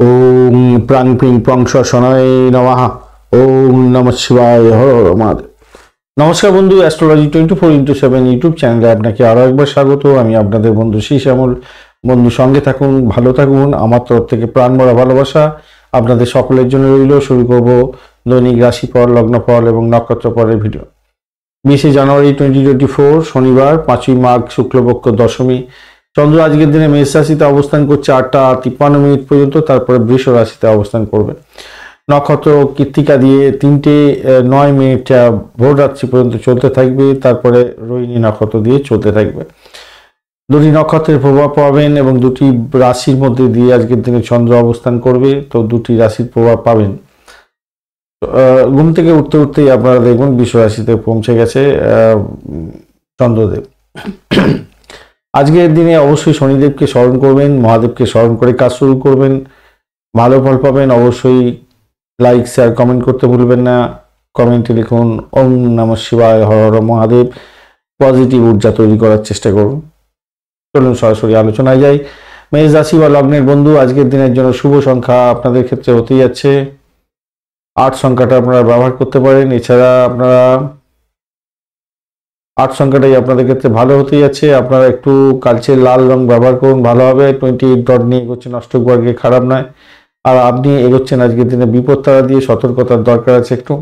ওম প্রাং প্রিং prong শনায় নমঃ। ওম নমঃ শিবায়, হর হর মহাদেব। নমস্কার বন্ধু, অ্যাস্ট্রোলজি 24x7 ইউটিউব চ্যানেলে আপনাকে আরও একবার স্বাগত। আমি আপনাদের বন্ধু শ্যামল। বন্ধু সঙ্গে থাকুন, ভালো থাকুন। আমার তরফ থেকে প্রাণ ভরা ভালোবাসা আপনাদের সকলের জন্য রইল। শুরু করব দৈনিক রাশিফল, লগ্নফল এবং নক্ষত্রফলের ভিডিও। 20 জানুয়ারি 2024 শনিবার, 5ই মাঘ শুক্লপক্ষ দশমী। চন্দ্র আজকের দিনে মেষ রাশিতে অবস্থান করছে 8টা 53 পর্যন্ত, তারপরে বৃষ রাশিতে অবস্থান করবে। নক্ষত্র কৃত্তিকা দিয়ে 3টে 9 ভোর রাত্রি পর্যন্ত চলতে থাকবে, তারপরে রোহিণী নক্ষত্র দিয়ে চলতে থাকবে। দুটি নক্ষত্রের প্রভাব পাবেন এবং দুটি রাশির মধ্যে দিয়ে আজকের দিনে চন্দ্র অবস্থান করবে, তো দুটি রাশির প্রভাব পাবেন। ঘুম থেকে উঠতে উঠতেই আপনারা দেখবেন বৃষ রাশিতে পৌঁছে গেছে চন্দ্রদেব। আজকের দিনে অবশ্যই শনিদেবকে স্মরণ করবেন, মহাদেবকে স্মরণ করে কাজ শুরু করবেন, ভালো ফল পাবেন। অবশ্যই লাইক, শেয়ার, কমেন্ট করতে ভুলবেন না। কমেন্টে লিখুন ওম নমঃ শিবায়, হর হর মহাদেব। পজিটিভ ঊর্জা তৈরি করার চেষ্টা করুন। চলুন সরাসরি আলোচনায় যাই। মেষ রাশি বা লগ্নের বন্ধু, আজকের দিনের জন্য শুভ সংখ্যা আপনাদের ক্ষেত্রে হতে যাচ্ছে 8 সংখ্যাটা আপনারা ব্যবহার করতে পারেন। এছাড়া আপনারা 8 সংখ্যাটাই আপনাদের ক্ষেত্রে ভালো হতে যাচ্ছে। আপনারা একটু কালচে লাল রং ব্যবহার করুন, ভালো হবে। 28 ডট নিয়ে এগোচ্ছেন, অষ্টক বর্গে, খারাপ নয়। আর আপনি এগোচ্ছেন আজকের দিনে বিপদ তারা দিয়ে, সতর্কতার দরকার আছে একটু।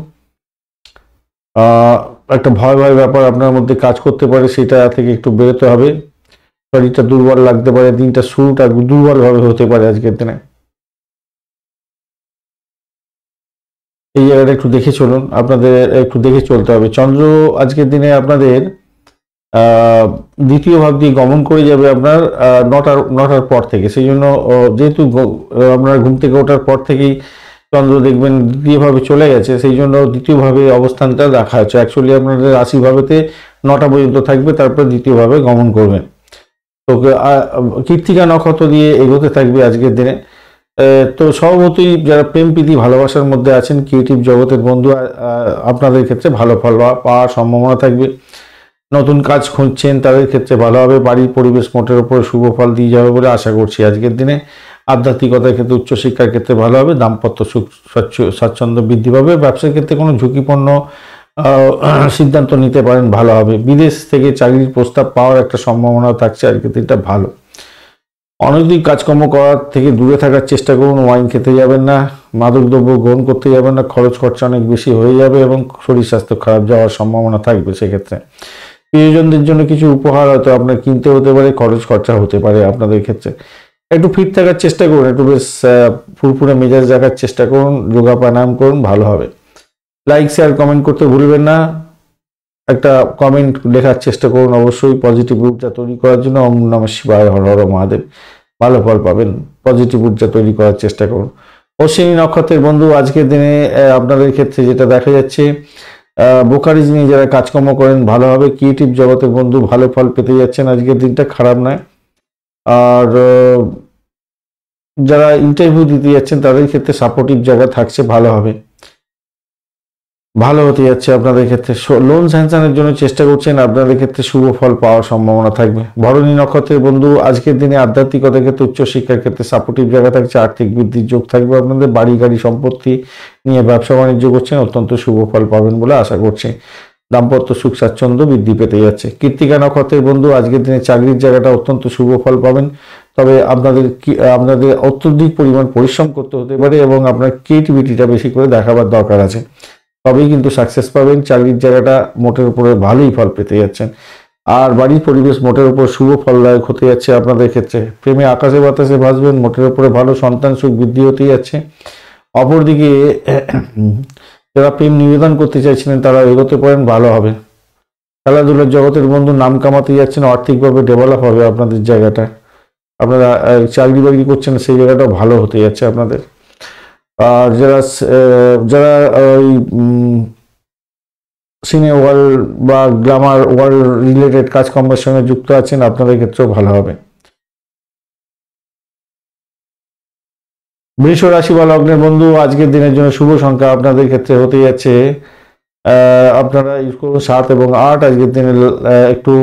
একটা ভয় ভয় ব্যাপার আপনার মধ্যে কাজ করতে পারে, সেটা থেকে একটু বেরোতে হবে। শরীরটা দুর্বল লাগতে পারে, দিনটা শুরুটা দুর্বলভাবে হতে পারে আজকের দিনে। এই জায়গাটা একটু দেখে চলুন, আপনাদের একটু দেখে চলতে হবে। চন্দ্র আজকের দিনে আপনাদের দ্বিতীয় ভাব দিয়ে গমন করে যাবে আপনার নটার পর থেকে। সেই জন্য যেহেতু আপনার ঘুম থেকে ওঠার পর থেকেই চন্দ্র দেখবেন দ্বিতীয়ভাবে চলে গেছে, সেই জন্য দ্বিতীয়ভাবে অবস্থানটা রাখা হচ্ছে। অ্যাকচুয়ালি আপনাদের রাশিভাবেতে 9টা পর্যন্ত থাকবে, তারপর দ্বিতীয়ভাবে গমন করবেন। তো কৃত্তিকা নক্ষত্র দিয়ে এগোতে থাকবে আজকের দিনে। তো স্বভাবতই যারা প্রেম প্রীতি ভালোবাসার মধ্যে আছেন, ক্রিয়েটিভ জগতের বন্ধু, আপনাদের ক্ষেত্রে ভালো ফল পাওয়ার সম্ভাবনা থাকবে। নতুন কাজ খুঁজছেন তাদের ক্ষেত্রে ভালো হবে। বাড়ির পরিবেশ মোটের উপরে শুভ ফল দিয়ে যাবে বলে আশা করছি আজকের দিনে। আধ্যাত্মিকতার ক্ষেত্রে, উচ্চশিক্ষার ক্ষেত্রে ভালো হবে। দাম্পত্য সুখ স্বাচ্ছন্দ্য বৃদ্ধি পাবে। ব্যবসার ক্ষেত্রে কোনো ঝুঁকিপূর্ণ সিদ্ধান্ত নিতে পারেন, ভালো হবে। বিদেশ থেকে চাকরির প্রস্তাব পাওয়ার একটা সম্ভাবনা থাকছে আজকের দিনটা ভালো। অনৈতিক কাজকর্ম করার থেকে দূরে থাকার চেষ্টা করুন। ওয়াইন খেতে যাবেন না, মাদকদ্রব্য গ্রহণ করতে যাবেন না। খরচ খরচা অনেক বেশি হয়ে যাবে এবং শরীর স্বাস্থ্য খারাপ যাওয়ার সম্ভাবনা থাকবে। সেক্ষেত্রে প্রিয়জনদের জন্য কিছু উপহার হয়তো আপনার কিনতে হতে পারে, খরচ খরচা হতে পারে আপনাদের ক্ষেত্রে। একটু ফিট থাকার চেষ্টা করুন, একটু বেশ ফুরফুরে মেজাজ রাখার চেষ্টা করুন, যোগা প্রাণায়াম করুন, ভালো হবে। লাইক, শেয়ার, কমেন্ট করতে ভুলবেন না। একটা কমেন্ট লেখার চেষ্টা করুন অবশ্যই, পজিটিভ ঊর্জা তৈরি করার জন্য। ওম নমঃ শিবায়, হর হর মহাদেব। ভালো ফল পাবেন, পজিটিভ ঊর্জা তৈরি করার চেষ্টা করুন। অশ্বিনী নক্ষত্রের বন্ধু, আজকের দিনে আপনাদের ক্ষেত্রে যেটা দেখা যাচ্ছে, ব্রোকারেজ নিয়ে যারা কাজকর্ম করেন ভালো হবে। ক্রিয়েটিভ জগতের বন্ধু ভালো ফল পেতে যাচ্ছেন আজকের দিনটা, খারাপ নয়। আর যারা ইন্টারভিউ দিতে যাচ্ছেন তাদের ক্ষেত্রে সাপোর্টিভ জায়গা থাকছে, ভালো হবে, ভালো হতে যাচ্ছে আপনাদের ক্ষেত্রে। লোন স্যাংশনের জন্য চেষ্টা করছেন, আপনাদের ক্ষেত্রে শুভ ফল পাওয়ার সম্ভাবনা থাকবে। ভরণী নক্ষত্রের বন্ধু, আজকের দিনে আধ্যাত্মিকতার ক্ষেত্রে, উচ্চশিক্ষার ক্ষেত্রে সাপোর্টিভ জায়গা থাকছে। আর্থিক বৃদ্ধির যোগ থাকবে আপনাদের। বাড়ি গাড়ি সম্পত্তি নিয়ে ব্যবসা বাণিজ্য করছেন, অত্যন্ত শুভ ফল পাবেন বলে আশা করছি। দাম্পত্য সুখ স্বাচ্ছন্দ্য বৃদ্ধি পেতে যাচ্ছে। কৃত্তিকা নক্ষত্রের বন্ধু, আজকের দিনে চাকরির জায়গাটা অত্যন্ত শুভ ফল পাবেন। তবে আপনাদের অত্যধিক পরিমাণ পরিশ্রম করতে হতে পারে এবং আপনার ক্রিয়েটিভিটিটা বেশি করে দেখাবার দরকার আছে, তবেই কিন্তু সাকসেস পাবেন। চাকরির জায়গাটা মোটের উপরে ভালোই ফল পেতে যাচ্ছেন। আর বাড়ির পরিবেশ মোটের উপর শুভ ফলদায়ক হতে যাচ্ছে আপনাদের ক্ষেত্রে। প্রেমে আকাশে বাতাসে ভাসবেন, মোটের উপরে ভালো। সন্তান সুখ বৃদ্ধি হতে যাচ্ছে। অপরদিকে যারা প্রেম নিবেদন করতে চাইছিলেন তারা এগোতে পারেন, ভালো হবে। খেলাধুলার জগতের বন্ধু, নাম কামাতে যাচ্ছেন, আর্থিকভাবে ডেভেলপ হবে আপনাদের জায়গাটা। আপনারা চাকরি বাকরি করছেন, সেই জায়গাটাও ভালো হতে যাচ্ছে আপনাদের। আর যারা ওই সিনে ওয়ার্ল্ড বা গ্ল্যামার ওয়ার্ল্ড রিলেটেড কাজকর্মের সঙ্গে যুক্ত আছেন, আপনাদের ক্ষেত্রেও ভালো হবে। বৃষ রাশি বা লগ্নের বন্ধু, আজকের দিনের জন্য শুভ সংখ্যা আপনাদের ক্ষেত্রে হতে যাচ্ছে, আপনারা ইউজ করুন 7 এবং 8। আজকের দিনে একটু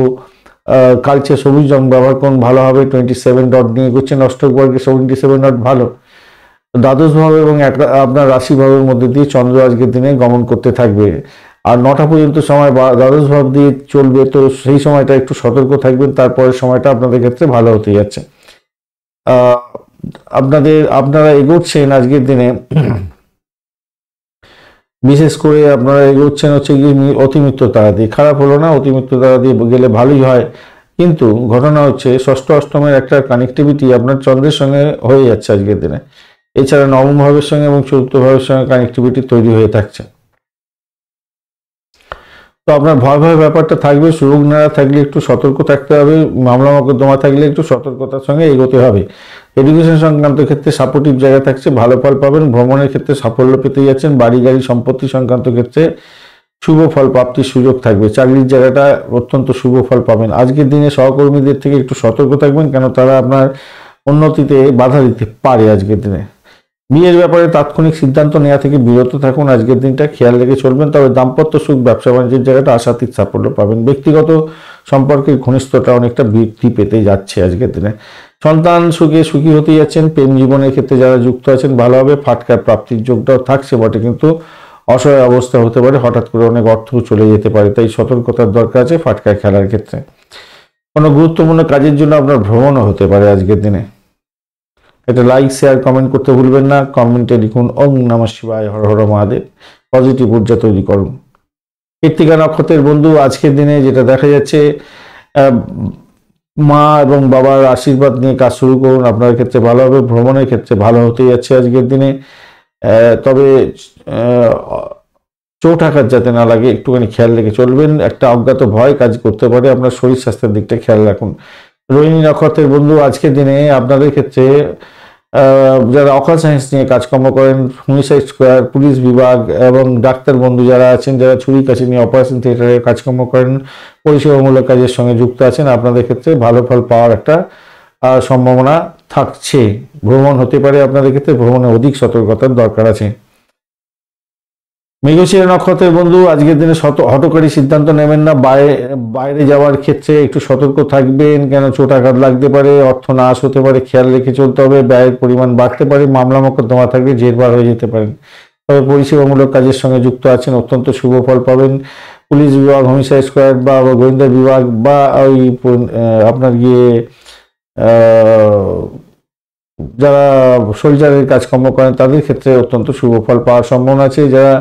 কালচে সবুজ রং ব্যবহার করুন, ভালো হবে। 27 ডট নিয়ে করছেন, অষ্টক বর্গে 77 ডট ভালো। দ্বাদশ ভাব এবং আপনার রাশি ভাবের মধ্যে দিয়ে চন্দ্র আজকের দিনে গমন করতে থাকবে। আর 9টা পর্যন্ত সময় দ্বাদশ ভাব দিয়ে চলবে, তো সেই সময়টা একটু সতর্ক থাকবেন। তারপরের সময়টা আপনাদের ক্ষেত্রে ভালো হতে যাচ্ছে। আপনারা এগোচ্ছেন আজকের দিনে, বিশেষ করে আপনারা এগোচ্ছেন হচ্ছে কি অতিমিত্র তারা দিয়ে। খারাপ হলো না, অতিমিত্র তারা দিয়ে গেলে ভালোই হয়, কিন্তু ঘটনা হচ্ছে ষষ্ঠ অষ্টমের একটা কানেক্টিভিটি আপনার চন্দ্রের সঙ্গে হয়ে যাচ্ছে আজকের দিনে। এছাড়া নবম ভাবের সঙ্গে এবং চতুর্থ ভাবের সঙ্গে কানেক্টিভিটি তৈরি হয়ে থাকছে। তো আপনার ভয় ব্যাপারটা থাকবে। সুযোগ নেওয়া থাকলে একটু সতর্ক থাকতে হবে, মামলা মকদ্দমা থাকলে একটু সতর্কতার সঙ্গে এগোতে হবে। এডুকেশন সংক্রান্ত ক্ষেত্রে সাপোর্টিভ জায়গা থাকছে, ভালো ফল পাবেন। ভ্রমণের ক্ষেত্রে সাফল্য পেতে যাচ্ছেন। বাড়ি গাড়ি সম্পত্তি সংক্রান্ত ক্ষেত্রে শুভ ফল প্রাপ্তির সুযোগ থাকবে। চাকরির জায়গাটা অত্যন্ত শুভ ফল পাবেন। আজকের দিনে সহকর্মীদের থেকে একটু সতর্ক থাকবেন, কেন তারা আপনার উন্নতিতে বাধা দিতে পারে আজকের দিনে। বিয়ের ব্যাপারে তাৎক্ষণিক সিদ্ধান্ত নেওয়া থেকে বিরত থাকুন আজকের দিনটা, খেয়াল রেখে চলবেন। তবে দাম্পত্য সুখ, ব্যবসা বাণিজ্যের জায়গাটা আশাতীত সাফল্য পাবেন। ব্যক্তিগত সম্পর্কের ঘনিষ্ঠতা অনেকটা বৃদ্ধি পেতে যাচ্ছে আজকের দিনে। সন্তান সুখে সুখী হতে যাচ্ছেন। প্রেম জীবনের ক্ষেত্রে যারা যুক্ত আছেন ভালোভাবে। ফাটকার প্রাপ্তির যোগটাও থাকছে বটে, কিন্তু অসহায় অবস্থা হতে পারে, হঠাৎ করে অনেক অর্থ চলে যেতে পারে, তাই সতর্কতার দরকার আছে ফাটকায় খেলার ক্ষেত্রে। কোনো গুরুত্বপূর্ণ কাজের জন্য আপনার ভ্রমণও হতে পারে আজকের দিনে। এটা লাইক, শেয়ার, কমেন্ট করতে ভুলবেন না। কমেন্টে লিখুন ওম নমঃ শিবায়, হর হর মহাদেব। পজিটিভ ঊর্জা তৈরি করুন। কৃত্তিকা নক্ষত্রের বন্ধু আজকের দিনে যেটা দেখা যাচ্ছে, মা এবং বাবার আশীর্বাদ নিয়ে কাজ শুরু করুন, আপনার ক্ষেত্রে ভালো হবে। ভ্রমণের ক্ষেত্রে ভালো হতে যাচ্ছে আজকের দিনে। তবে চোট আঘাত যাতে না লাগে একটুখানি খেয়াল রেখে চলবেন। একটা অজ্ঞাত ভয় কাজ করতে পারে, আপনার শরীর স্বাস্থ্যের দিকটা খেয়াল রাখুন। রোহিণী নক্ষত্রের বন্ধু আজকের দিনে আপনাদের ক্ষেত্রে যারা অকাল সায়েন্স নিয়ে কাজকর্ম করেন, হোমিসাইড স্কোয়ার, পুলিশ বিভাগ এবং ডাক্তার বন্ধু যারা আছেন, যারা ছুরি কাছে নিয়ে অপারেশন থিয়েটারে কাজকর্ম করেন, পরিষেবামূলক কাজের সঙ্গে যুক্ত আছেন, আপনাদের ক্ষেত্রে ভালো ফল পাওয়ার একটা সম্ভাবনা থাকছে। ভ্রমণ হতে পারে আপনাদের ক্ষেত্রে, ভ্রমণে অধিক সতর্কতার দরকার আছে। মৃগশিরা নক্ষত্রের বন্ধু আজকের দিনে হঠকারী সিদ্ধান্ত নেবেন না। বাইরে যাওয়ার ক্ষেত্রে একটু সতর্ক থাকবেন, কেন চোট আঘাত লাগতে পারে, অর্থ নাশ হতে পারে, খেয়াল রেখে চলতে হবে। ব্যয়ের পরিমাণ বাড়তে পারে, মামলা মকদ্দমা থাকলে জেরবার হয়ে যেতে পারেন। তবে পরিষেবামূলক কাজের সঙ্গে যুক্ত আছেন, অত্যন্ত শুভ ফল পাবেন। পুলিশ বিভাগ, হোমিসাইড স্কোয়াড বা গোয়েন্দা বিভাগ বা ওই আপনার যারা সোলজারের কাজকর্ম করেন তাদের ক্ষেত্রে অত্যন্ত শুভ ফল পাওয়ার সম্ভাবনা আছে। যারা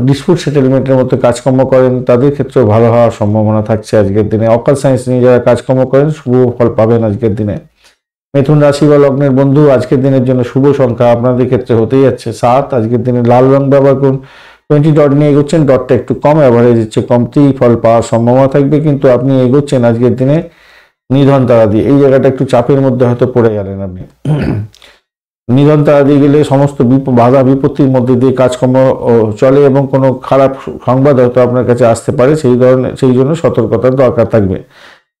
ডিসপুট সেটেলমেন্টের মধ্যে কাজকর্ম করেন তাদের ক্ষেত্রেও ভালো হওয়ার সম্ভাবনা থাকছে আজকের দিনে। অকাল সায়েন্স নিয়ে যারা কাজকর্ম করেন শুভ ফল পাবেন আজকের দিনে। মিথুন রাশি বা লগ্নের বন্ধু আজকের দিনের জন্য শুভ সংখ্যা আপনাদের ক্ষেত্রে হতেই যাচ্ছে 7। আজকের দিনে লাল রং ব্যবহার করুন। 20 ডট নিয়ে এগোচ্ছেন, ডটটা একটু কম অ্যাভারেজ হচ্ছে, কমতেই ফল পাওয়ার সম্ভাবনা থাকবে, কিন্তু আপনি এগোচ্ছেন আজকের দিনে নিধন তারা দিয়ে। এই জায়গাটা একটু চাপের মধ্যে হয়তো পড়ে গেলেন আপনি। নিধন তারা দিয়ে গেলে সমস্ত বাধা বিপত্তির মধ্যে দিয়ে কাজকর্ম চলে এবং কোনো খারাপ সংবাদ হয়তো আপনার কাছে আসতে পারে, সেই জন্য সতর্কতার দরকার থাকবে।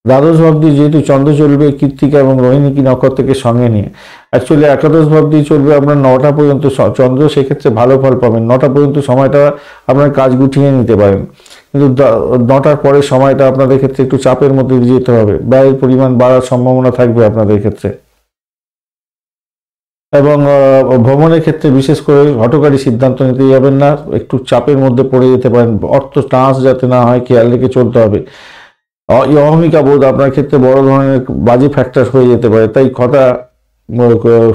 দ্বাদশ ভাব দিয়ে যেহেতু চন্দ্র চলবে কৃত্তিকা এবং রোহিণী নক্ষত্রকে সঙ্গে নিয়ে, অ্যাকচুয়ালি একাদশ ভাব দিয়ে চলবে আপনার 9টা পর্যন্ত চন্দ্র, সেক্ষেত্রে ভালো ফল পাবেন। 9টা পর্যন্ত সময়টা আপনার কাজ গুটিয়ে নিতে পারেন, কিন্তু 9টার পরের সময়টা আপনাদের ক্ষেত্রে একটু চাপের মধ্যে দিয়ে যেতে হবে। ব্যয়ের পরিমাণ বাড়ার সম্ভাবনা থাকবে আপনাদের ক্ষেত্রে। এবং ভ্রমণের ক্ষেত্রে বিশেষ করে হঠকারী সিদ্ধান্ত নিতে যাবেন না, একটু চাপের মধ্যে পড়ে যেতে পারেন। অর্থ ট্রান্স যাতে না হয় খেয়াল রেখে চলতে হবে। অহমিকা বোধ আপনার ক্ষেত্রে বড় ধরনের বাজে ফ্যাক্টর হয়ে যেতে পারে, তাই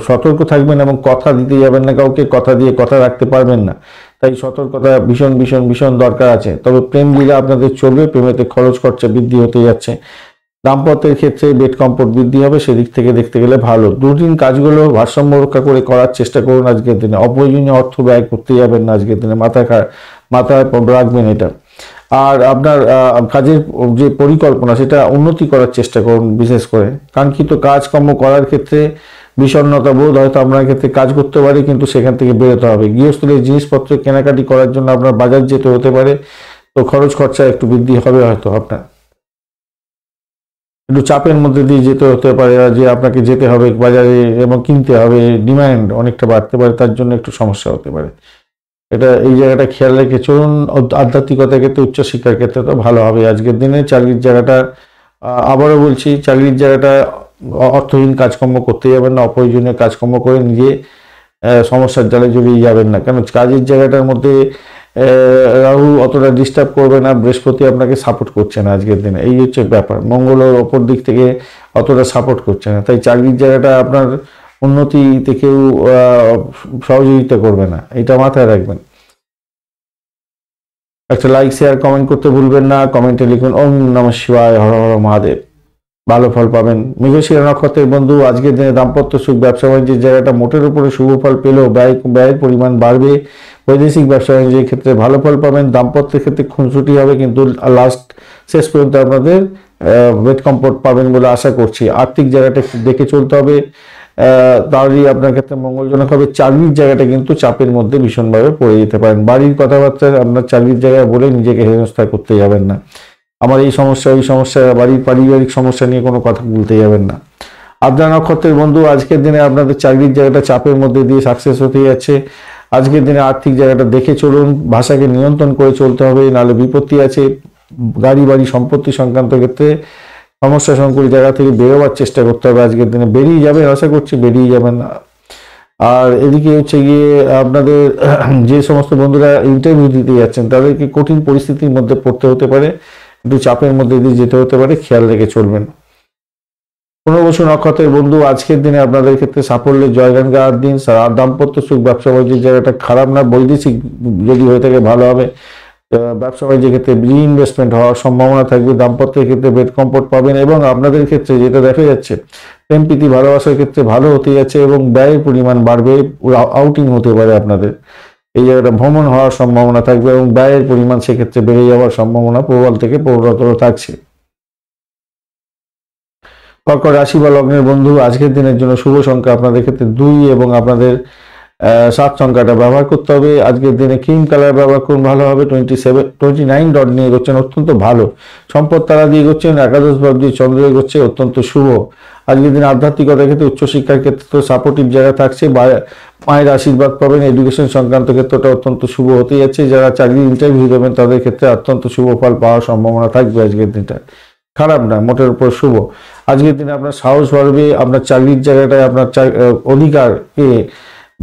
সতর্ক থাকবেন এবং কথা দিতে যাবেন না কাউকে, কথা দিয়ে কথা রাখতে পারবেন না, তাই সতর্কতা ভীষণ ভীষণ ভীষণ দরকার আছে। তবে প্রেম লীলা আপনাদের চলবে, প্রেমেতে খরচ খরচা বৃদ্ধি হতে যাচ্ছে। দাম্পত্যের ক্ষেত্রে বেড কম্পোর্ট বৃদ্ধি হবে, সেদিক থেকে দেখতে গেলে ভালো। রুটিন কাজগুলো ভারসাম্য রক্ষা করে করার চেষ্টা করুন আজকের দিনে। অপ্রয়োজনীয় অর্থ ব্যয় করতে যাবেন না আজকের দিনে, মাথায় রাখবেন এটা। আর আপনার কাজের যে পরিকল্পনা সেটা উন্নতি করার চেষ্টা করুন। বিশেষ করে কাঙ্ক্ষিত কাজকর্ম করার ক্ষেত্রে বিষণ্ণতা বোধ হয়তো আপনার ক্ষেত্রে কাজ করতে পারে, কিন্তু সেখান থেকে বেরোতে হবে। গৃহস্থলীর জিনিসপত্র কেনাকাটি করার জন্য আপনার বাজার যেতে হতে পারে, তো খরচ খরচা একটু বৃদ্ধি হবে, হয়তো আপনার একটু চাপের মধ্যে দিয়ে যেতে হতে পারে, যে আপনাকে যেতে হবে বাজারে এবং কিনতে হবে, ডিমান্ড অনেকটা বাড়তে পারে, তার জন্য একটু সমস্যা হতে পারে। এই জায়গাটা খেয়াল রেখে চলুন। আধ্যাত্মিকতার ক্ষেত্রে, উচ্চশিক্ষার ক্ষেত্রে তো ভালো হবে আজকের দিনে। চাকরির জায়গাটা আবারও বলছি, চাকরির জায়গাটা অর্থহীন কাজকর্ম করতে যাবেন না, অপ্রয়োজনীয় কাজকর্ম করে নিজে সমস্যার জালে জড়িয়ে যাবেন না। কারণ কাজের জায়গাটার মধ্যে রাহু অতটা ডিস্টার্ব করবে না, বৃহস্পতি আপনাকে সাপোর্ট করছে না আজকের দিনে, এই হচ্ছে ব্যাপার। মঙ্গলের অপর দিক থেকে অতটা সাপোর্ট করছে না, তাই চাকরির জায়গাটা আপনার উন্নতিতে কেউ সহযোগিতা করবে না, এটা মাথায় রাখবেন। একটা লাইক শেয়ার কমেন্ট করতে ভুলবেন না। কমেন্টে লিখুন ওম নমঃ শিবায়, হর হর মহাদেব। ভালো ফল পাবেন। মৃগশিরা নক্ষত্রের বন্ধু, আজকের দিনে দাম্পত্য সুখ, ব্যবসা বাণিজ্যের জায়গাটা মোটের উপরে শুভ ফল পেলেও ব্যয়ের পরিমাণ বাড়বে। বৈদেশিক ব্যবসা বাণিজ্যের ক্ষেত্রে ভালো ফল পাবেন। দাম্পত্যের ক্ষেত্রে খুনসুটি হবে, কিন্তু শেষ পর্যন্ত আপনাদের বেড কমফোর্ট পাবেন বলে আশা করছি। আর্থিক জায়গাটা একটু দেখে চলতে হবে, তাহলেই আপনার ক্ষেত্রে মঙ্গলজনক হবে। চাকরির জায়গাটা কিন্তু চাপের মধ্যে ভীষণভাবে পড়ে যেতে পারেন। বাড়ির কথাবার্তা আপনার চাকরির জায়গায় বলে নিজেকে হেনস্থা করতে যাবেন না। আমার এই সমস্যা, ওই সমস্যা, বাড়ির পারিবারিক সমস্যা নিয়ে কোনো কথা বলতে যাবেন না। আদ্রা নক্ষত্রের বন্ধু, আজকের দিনে আপনাদের চাকরির জায়গাটা চাপের মধ্যে দিয়ে সাকসেস হতে যাচ্ছে। আজকের দিনে আর্থিক জায়গাটা দেখে চলুন, ভাষাকে নিয়ন্ত্রণ করে চলতে হবে, নাহলে বিপত্তি আছে। গাড়ি বাড়ি সম্পত্তি সংক্রান্ত ক্ষেত্রে সমস্যা সংকুল জায়গা থেকে বেরোবার চেষ্টা করতে হবে। আজকের দিনে বেরিয়ে যাবেন, আশা করছি বেরিয়ে যাবেন। আর এদিকে হচ্ছে গিয়ে আপনাদের যে সমস্ত বন্ধুরা ইন্টারভিউ দিতে যাচ্ছেন তাদেরকে কঠিন পরিস্থিতির মধ্যে পড়তে হতে পারে, একটু চাপের মধ্যে দিয়ে যেতে হতে পারে, খেয়াল রেখে চলবেন। পুনর্বসু নক্ষত্রের বন্ধু, আজকের দিনে আপনাদের ক্ষেত্রে সাফল্যের জয়গান গাওয়ার দিন। দাম্পত্য সুখ, ব্যবসা বাণিজ্যের জায়গাটা খারাপ না, বৈদেশিক যদি হয়ে থাকে ভালো হবে। ব্যবসা বাণিজ্যের ক্ষেত্রে রিইনভেস্টমেন্ট হওয়ার সম্ভাবনা থাকবে। দাম্পত্যের ক্ষেত্রে বেড কমফোর্ট পাবেন, এবং আপনাদের ক্ষেত্রে যেটা দেখা যাচ্ছে প্রেম প্রীতি ভালোবাসার ক্ষেত্রে ভালো হতে যাচ্ছে, এবং ব্যয়ের পরিমাণ বাড়বে। আউটিং হতে পারে আপনাদের, এই জায়গাটা ভ্রমণ হওয়ার সম্ভাবনা থাকবে, এবং ব্যয়ের পরিমাণ সেক্ষেত্রে বেড়ে যাওয়ার সম্ভাবনা প্রবল থেকে প্রবলতর থাকছে। কর্কট রাশি বা লগ্নের বন্ধু, আজকের দিনের জন্য শুভ সংখ্যা আপনাদের ক্ষেত্রে 2 এবং আপনাদের 7 সংখ্যাটা ব্যবহার করতে হবে। আজকের দিনে ক্রিম কালার ব্যবহার করুন, ভালো হবে। 29 ডট নিয়ে এগোচ্ছেন, অত্যন্ত ভালো। সম্পদ তারা দিয়ে এগোচ্ছেন, একাদশ ভাব দিয়ে চন্দ্র এগোচ্ছে, অত্যন্ত শুভ। আজকের দিনে আধ্যাত্মিকতার ক্ষেত্রে, উচ্চশিক্ষার ক্ষেত্রে তো সাপোর্টিভ জায়গা থাকছে, মায়ের আশীর্বাদ পাবেন। এডুকেশন সংক্রান্ত ক্ষেত্রটা অত্যন্ত শুভ হতে যাচ্ছে। যারা চাকরির ইন্টারভিউ দেবেন তাদের ক্ষেত্রে অত্যন্ত শুভ ফল পাওয়ার সম্ভাবনা থাকবে আজকের দিনটা, খারাপ না, মোটের উপর শুভ। আজকের দিনে আপনার সাহস বাড়বে, আপনার চাকরির জায়গাটায় আপনার অধিকারকে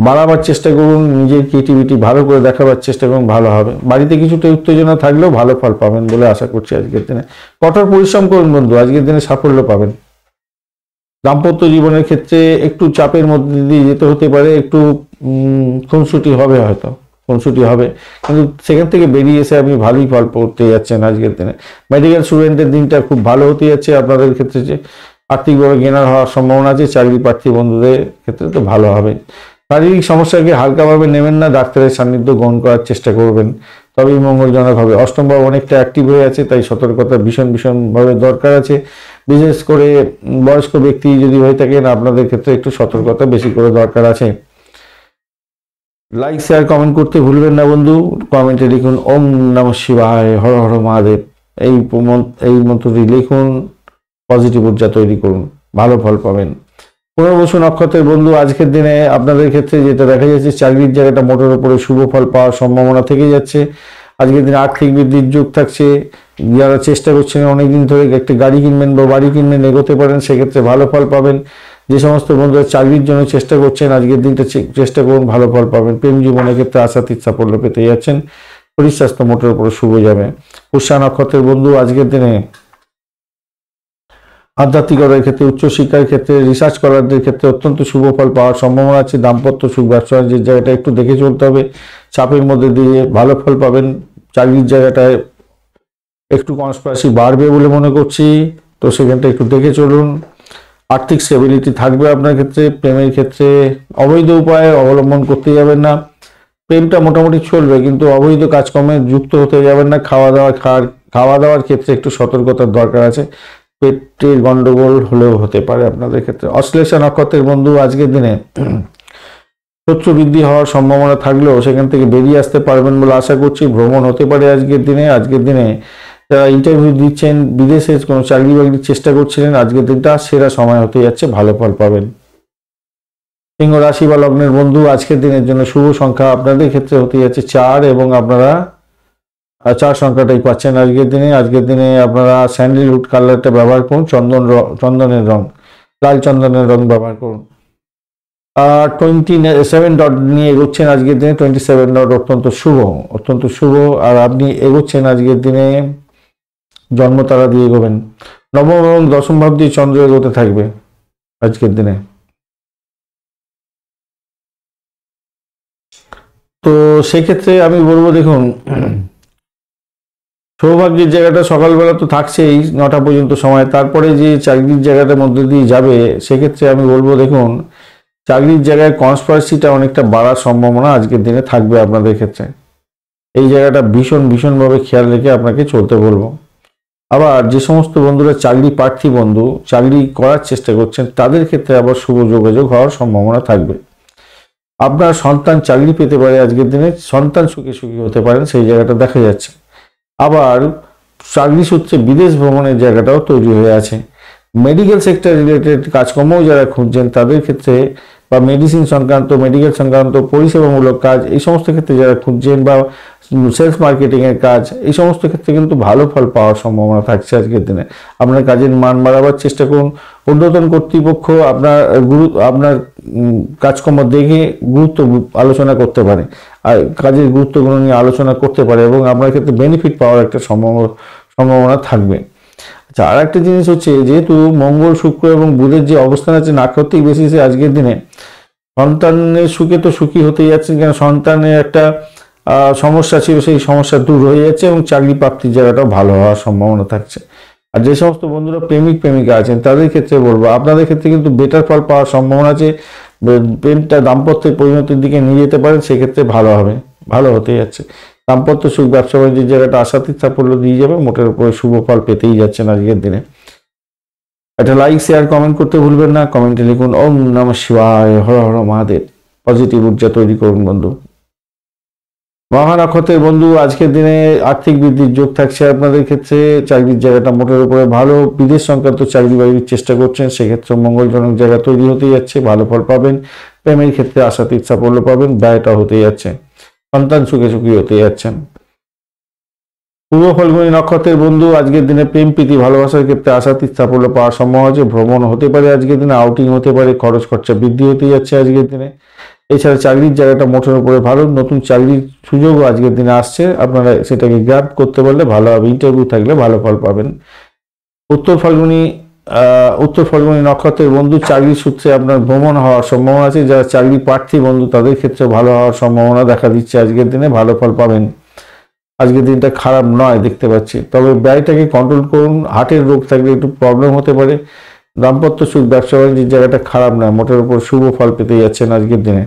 বাড়াবার চেষ্টা করুন, নিজের ক্রিয়েটিভিটি ভালো করে দেখাবার চেষ্টা করুন, ভালো হবে। বাড়িতে কিছুটা উত্তেজনা থাকলেও ভালো ফল পাবেন বলে আশা করছি আজকের দিনে। কঠোর পরিশ্রম করুন বন্ধু, আজকের দিনে সাফল্য পাবেন। দাম্পত্য জীবনের ক্ষেত্রে একটু চাপের মধ্যে দিয়ে যেতে হতে পারে, একটু খুনসুটি হবে, হয়তো খুনসুটি হবে, কিন্তু সেখান থেকে বেরিয়ে এসে আপনি ভালোই ফল করতে যাচ্ছেন আজকের দিনে। মেডিকেল স্টুডেন্টের দিনটা খুব ভালো হতে যাচ্ছে আপনাদের ক্ষেত্রে, যে আর্থিকভাবে গেনার হওয়ার সম্ভাবনা আছে। চাকরি প্রার্থী বন্ধুদের ক্ষেত্রে তো ভালো হবে। শারীরিক সমস্যাকে হালকাভাবে নেবেন না, ডাক্তারের সান্নিধ্য গ্রহণ করার চেষ্টা করবেন, তবেই মঙ্গলজনক হবে। অষ্টম ভাব অনেকটা অ্যাক্টিভ হয়ে আছে, তাই সতর্কতা ভীষণভাবে দরকার আছে। বিশেষ করে বয়স্ক ব্যক্তি যদি হয়ে থাকেন, আপনাদের ক্ষেত্রে একটু সতর্কতা বেশি করে দরকার আছে। লাইক শেয়ার কমেন্ট করতে ভুলবেন না বন্ধু। কমেন্টে লিখুন ওম নমঃ শিবায়, হর হর মহাদেব। এই মন্ত্রটি লিখুন, পজিটিভ ঊর্জা তৈরি করুন, ভালো ফল পাবেন। পুনর্বসু নক্ষত্রের বন্ধু, আজকের দিনে আপনাদের ক্ষেত্রে যেটা দেখা যাচ্ছে, চাকরির জায়গাটা মোটের উপরে শুভ ফল পাওয়ার সম্ভাবনা থেকে যাচ্ছে। আজকের দিনে আর্থিক বৃদ্ধির যোগ থাকছে। যারা চেষ্টা করছেন অনেকদিন ধরে একটা গাড়ি কিনবেন বা বাড়ি কিনবেন, এগোতে পারেন, সেক্ষেত্রে ভালো ফল পাবেন। যে সমস্ত বন্ধুরা চাকরির জন্য চেষ্টা করছেন, আজকের দিনটা চেষ্টা করুন, ভালো ফল পাবেন। প্রেম জীবনের ক্ষেত্রে আশাতীত সাফল্য পেতে যাচ্ছেন। শরীর স্বাস্থ্য মোটের উপরে শুভ যাবে। পুষ্যা নক্ষত্রের বন্ধু, আজকের দিনে আধ্যাত্মিকতার ক্ষেত্রে, উচ্চশিক্ষার ক্ষেত্রে, রিসার্চ স্কলারদের ক্ষেত্রে অত্যন্ত শুভ ফল পাওয়ার সম্ভাবনা আছে। দাম্পত্য সুখ, ব্যবসা বাণিজ্যের জায়গাটা একটু দেখে চলতে হবে, চাপের মধ্যে দিয়ে ভালো ফল পাবেন। চাকরির জায়গাটায় একটু কনস্পিরেসি বাড়বে বলে মনে করছি, তো সেখানটা একটু দেখে চলুন। আর্থিক স্টেবিলিটি থাকবে আপনার ক্ষেত্রে। প্রেমের ক্ষেত্রে অবৈধ উপায় অবলম্বন করতে যাবেন না। প্রেমটা মোটামুটি চলবে, কিন্তু অবৈধ কাজকর্মে যুক্ত হতে যাবেন না। খাওয়া দাওয়ার ক্ষেত্রে একটু সতর্কতার দরকার আছে, পেটের গন্ডগোল হলেও হতে পারে আপনাদের ক্ষেত্রে। অশ্লেষা নক্ষত্রের বন্ধু, আজকের দিনে শত্রু বৃদ্ধি হওয়ার সম্ভাবনা থাকলেও সেখান থেকে বেরিয়ে আসতে পারবেন বলে আশা করছি। ভ্রমণ হতে পারে আজকের দিনে। যারা ইন্টারভিউ দিচ্ছেন, বিদেশে কোনো চাকরি বাকরির চেষ্টা করছিলেন, আজকের দিনটা সেরা সময় হতে যাচ্ছে, ভালো ফল পাবেন। সিংহ রাশি বা লগ্নের বন্ধু, আজকের দিনের জন্য শুভ সংখ্যা আপনাদের ক্ষেত্রে হতে যাচ্ছে 4, এবং আপনারা 4 সংখ্যাটাই পাচ্ছেন আজকের দিনে। আপনারা স্যান্ডেলউড কালারটা ব্যবহার করুন, চন্দনের রং। লাল চন্দনের রং ব্যবহার করুন। 27 ডট নিয়ে এগোচ্ছেন আজকের দিনে। 27 ডট অত্যন্ত শুভ, অত্যন্ত শুভ। আর আপনি এগোচ্ছেন আজকের দিনে জন্মতারা দিয়ে এগোবেন। নবম এবং দশম ভাব দিয়ে চন্দ্র এগোতে থাকবে আজকের দিনে। তো সেক্ষেত্রে আমি বলবো দেখুন, সৌভাগ্যের জায়গাটা সকালবেলা তো থাকছেই 9টা পর্যন্ত সময়, তারপরে যে চাকরির জায়গাটার মধ্যে দিয়ে যাবে, সেক্ষেত্রে আমি বলবো দেখুন, চাকরির জায়গায় কনস্পারেসিটা অনেকটা বাড়ার সম্ভাবনা আজকের দিনে থাকবে আপনাদের ক্ষেত্রে। এই জায়গাটা ভীষণভাবে খেয়াল রেখে আপনাকে চলতে বলবো। আবার যে সমস্ত বন্ধুরা চাকরি প্রার্থী বন্ধু, চাকরি করার চেষ্টা করছেন, তাদের ক্ষেত্রে আবার শুভ যোগাযোগ হওয়ার সম্ভাবনা থাকবে। আপনার সন্তান চাকরি পেতে পারে আজকের দিনে, সন্তান সুখী হতে পারেন, সেই জায়গাটা দেখা যাচ্ছে। আবার চাকরি সূত্রে বিদেশ ভ্রমণের জায়গাটাও তৈরি হয়ে আছে। মেডিকেল সেক্টর রিলেটেড কাজকর্মও যারা খুঁজছেন তাদের ক্ষেত্রে, বা মেডিসিন সংক্রান্ত, মেডিকেল সংক্রান্ত পরিষেবামূলক কাজ, এই সমস্ত ক্ষেত্রে যারা খুঁজছেন, বা সেলস মার্কেটিংয়ের কাজ, এই সমস্ত ক্ষেত্রে কিন্তু ভালো ফল পাওয়ার সম্ভাবনা থাকছে আজকের দিনে। আপনার কাজের মান বাড়াবার চেষ্টা করুন। ঊর্ধ্বতন কর্তৃপক্ষ আপনার কাজকর্ম দেখে গুরুত্ব আলোচনা করতে পারে, আর কাজের গুরুত্বগুলো নিয়ে আলোচনা করতে পারে, এবং আপনার ক্ষেত্রে বেনিফিট পাওয়ার একটা সম্ভাবনা থাকবে। আচ্ছা, আর একটা জিনিস হচ্ছে, যেহেতু মঙ্গল, শুক্র এবং বুধের যে অবস্থান আছে নাক্ষত্রিক বেসিসে আজকের দিনে, সন্তানের সুখে তো সুখী হতেই যাচ্ছেন, কেন সন্তানের একটা সমস্যা ছিল, সেই সমস্যা দূর হয়ে যাচ্ছে, এবং চাকরি প্রাপ্তির জায়গাটাও ভালো হওয়ার সম্ভাবনা থাকছে। আর যে সমস্ত বন্ধুরা প্রেমিকা আছেন, তাদের ক্ষেত্রে বলবো, আপনাদের ক্ষেত্রে কিন্তু বেটার ফল পাওয়ার সম্ভাবনা আছে। প্রেমটা দাম্পত্যের পরিণতির দিকে নিয়ে যেতে পারেন, সেক্ষেত্রে ভালো হবে, ভালো হতে যাচ্ছে। দাম্পত্য সুখ, ব্যবসা বাণিজ্যের জায়গাটা আশাতীত সাফল্য দিয়ে যাবে, মোটের উপরে শুভ ফল পেতেই যাচ্ছেন আজকের দিনে। একটা লাইক, শেয়ার, কমেন্ট করতে ভুলবেন না। কমেন্টে লিখুন ওম নমঃ শিবায়, হর হর মহাদেব। পজিটিভ ঊর্জা তৈরি করুন বন্ধু। মহা নক্ষত্রের বন্ধু, আজকের দিনে আর্থিক বৃদ্ধির যোগ থাকছে আপনাদের ক্ষেত্রে। চাকরির জায়গাটা মোটের উপরে ভালো। বিদেশ সংক্রান্ত চাকরি বাকরির চেষ্টা করছেন, সেক্ষেত্রে মঙ্গলজনক জায়গা তৈরি হতে যাচ্ছে, ভালো ফল পাবেন। প্রেমের ক্ষেত্রে আশাতীত সাফল্য পাবেন, ব্যয়টা হতে যাচ্ছে। সন্তান সুখী হতে যাচ্ছেন। পূর্ব ফাল্গুনী নক্ষত্রের বন্ধু, আজকের দিনে প্রেম প্রীতি ভালোবাসার ক্ষেত্রে আশাতীত সাফল্য পাওয়ার সম্ভাবনা আছে। ভ্রমণ হতে পারে আজকের দিনে, আউটিং হতে পারে, খরচ খরচা বৃদ্ধি হতে যাচ্ছে আজকের দিনে। এছাড়া চাকরির জায়গাটা মোটের উপরে ভালো। নতুন চাকরির সুযোগও আজকের দিনে আসছে, আপনারা সেটাকে গ্র্যাব করতে পারলে ভালো হবে। ইন্টারভিউ থাকলে ভালো ফল পাবেন। উত্তর ফাল্গুনী নক্ষত্রের বন্ধু, চাকরির সূত্রে আপনার ভ্রমণ হওয়ার সম্ভাবনা আছে। যারা চাকরি প্রার্থী বন্ধু, তাদের ক্ষেত্রে ভালো হওয়ার সম্ভাবনা দেখা দিচ্ছে আজকের দিনে, ভালো ফল পাবেন। আজকের দিনটা খারাপ নয় দেখতে পাচ্ছি, তবে ব্যয়টাকে কন্ট্রোল করুন। হার্টের রোগ থাকলে একটু প্রবলেম হতে পারে। দাম্পত্য সুখ, ব্যবসা বাণিজ্যের জায়গাটা খারাপ নয়, মোটের উপর শুভ ফল পেতে যাচ্ছেন আজকের দিনে।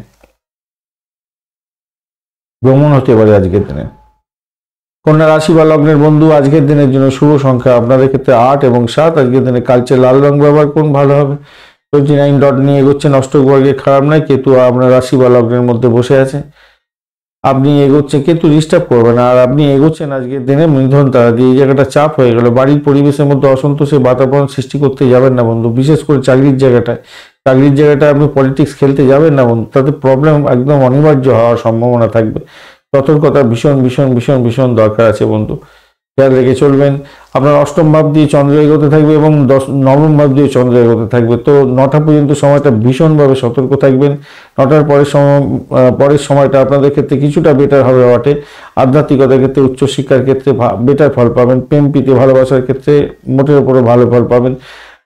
ভ্রমণ হতে পারে আজকের দিনে। কন্যা রাশি বা লগ্নের বন্ধু, আজকের দিনের জন্য শুভ সংখ্যা আপনাদের ক্ষেত্রে 8 এবং 7। আজকের দিনে কালচে লাল রং ব্যবহার করুন, ভালো হবে। 29 ডট নিয়ে এগোচ্ছেন, অষ্টক বর্গে খারাপ নয়। কেতু আপনার রাশি বা লগ্নের মধ্যে বসে আছে, আপনি এগোচ্ছেন, কেতু ডিস্টার্ব করবে না। আর আপনি এগোচ্ছেন আজকের দিনে মিথুন তারা দিয়ে। এই জায়গাটা চাপ হয়ে গেল, বাড়ির পরিবেশের মধ্যে অসন্তোষের বাতাবরণ সৃষ্টি করতে যাবেন না বন্ধু। বিশেষ করে চাকরির জায়গাটায় আপনি পলিটিক্স খেলতে যাবেন না বন্ধু, তাতে প্রবলেম একদম অনিবার্য হওয়ার সম্ভাবনা থাকবে। সতর্কতা ভীষণ দরকার আছে বন্ধু, খেয়াল রেখে চলবেন। আপনার অষ্টম ভাব দিয়ে চন্দ্র এগোতে থাকবে, এবং নবম ভাব দিয়ে চন্দ্র এগোতে থাকবে। তো 9টা পর্যন্ত সময়টা ভীষণভাবে সতর্ক থাকবেন। 9টার পরের সময়টা আপনাদের ক্ষেত্রে কিছুটা বেটার হবে বটে। আধ্যাত্মিকতার ক্ষেত্রে, উচ্চশিক্ষার ক্ষেত্রে বেটার ফল পাবেন। প্রেম প্রীতি ভালোবাসার ক্ষেত্রে মোটের উপরে ভালো ফল পাবেন।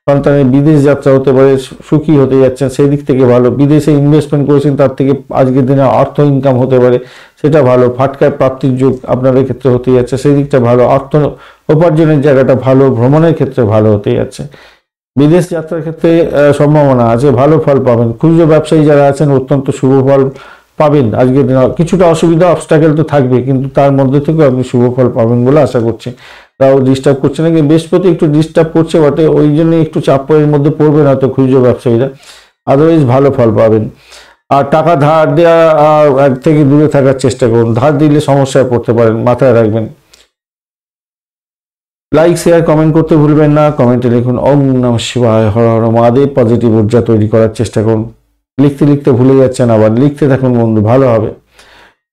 সন্তানের বিদেশ যাত্রা হতে পারে, সুখী হতে যাচ্ছেন, সেই দিক থেকে ভালো। বিদেশে ইনভেস্টমেন্ট করেছেন, তার থেকে আজকের দিনে অর্থ ইনকাম হতে পারে, সেটা ভালো। ফাটকার প্রাপ্তির যোগ আপনাদের ক্ষেত্রে হতে যাচ্ছে, সেই দিকটা ভালো। অর্থ উপার্জনের জায়গাটা ভালো, ভ্রমণের ক্ষেত্রে ভালো হতে যাচ্ছে। বিদেশ যাত্রার ক্ষেত্রে সম্ভাবনা আছে, ভালো ফল পাবেন। খুচরো ব্যবসায়ী যারা আছেন, অত্যন্ত শুভ ফল পাবেন আজকের দিনে। কিছুটা অসুবিধা, অবস্ট্রাগল তো থাকবে, কিন্তু তার মধ্যে থেকেও আপনি শুভ ফল পাবেন বলে আশা করছি। তাও ডিস্টার্ব করছে না, কিন্তু বৃহস্পতি একটু ডিস্টার্ব করছে বটে, ওই জন্য একটু চাপের মধ্যে পড়বেন হয়তো খুচরো ব্যবসায়ীরা, আদারওয়াইজ ভালো ফল পাবেন। আর টাকা ধার দেওয়া থেকে দূরে থাকার চেষ্টা করুন, ধার দিলে সমস্যায় পড়তে পারেন, মাথায় রাখবেন। লাইক, শেয়ার, কমেন্ট করতে ভুলবেন না। কমেন্টে লিখুন ওম নমঃ শিবায়, হর হর মহাদেব। পজিটিভ ঊর্জা তৈরি করার চেষ্টা করুন। লিখতে ভুলে যাচ্ছেন, আবার লিখতে থাকুন বন্ধু, ভালো হবে।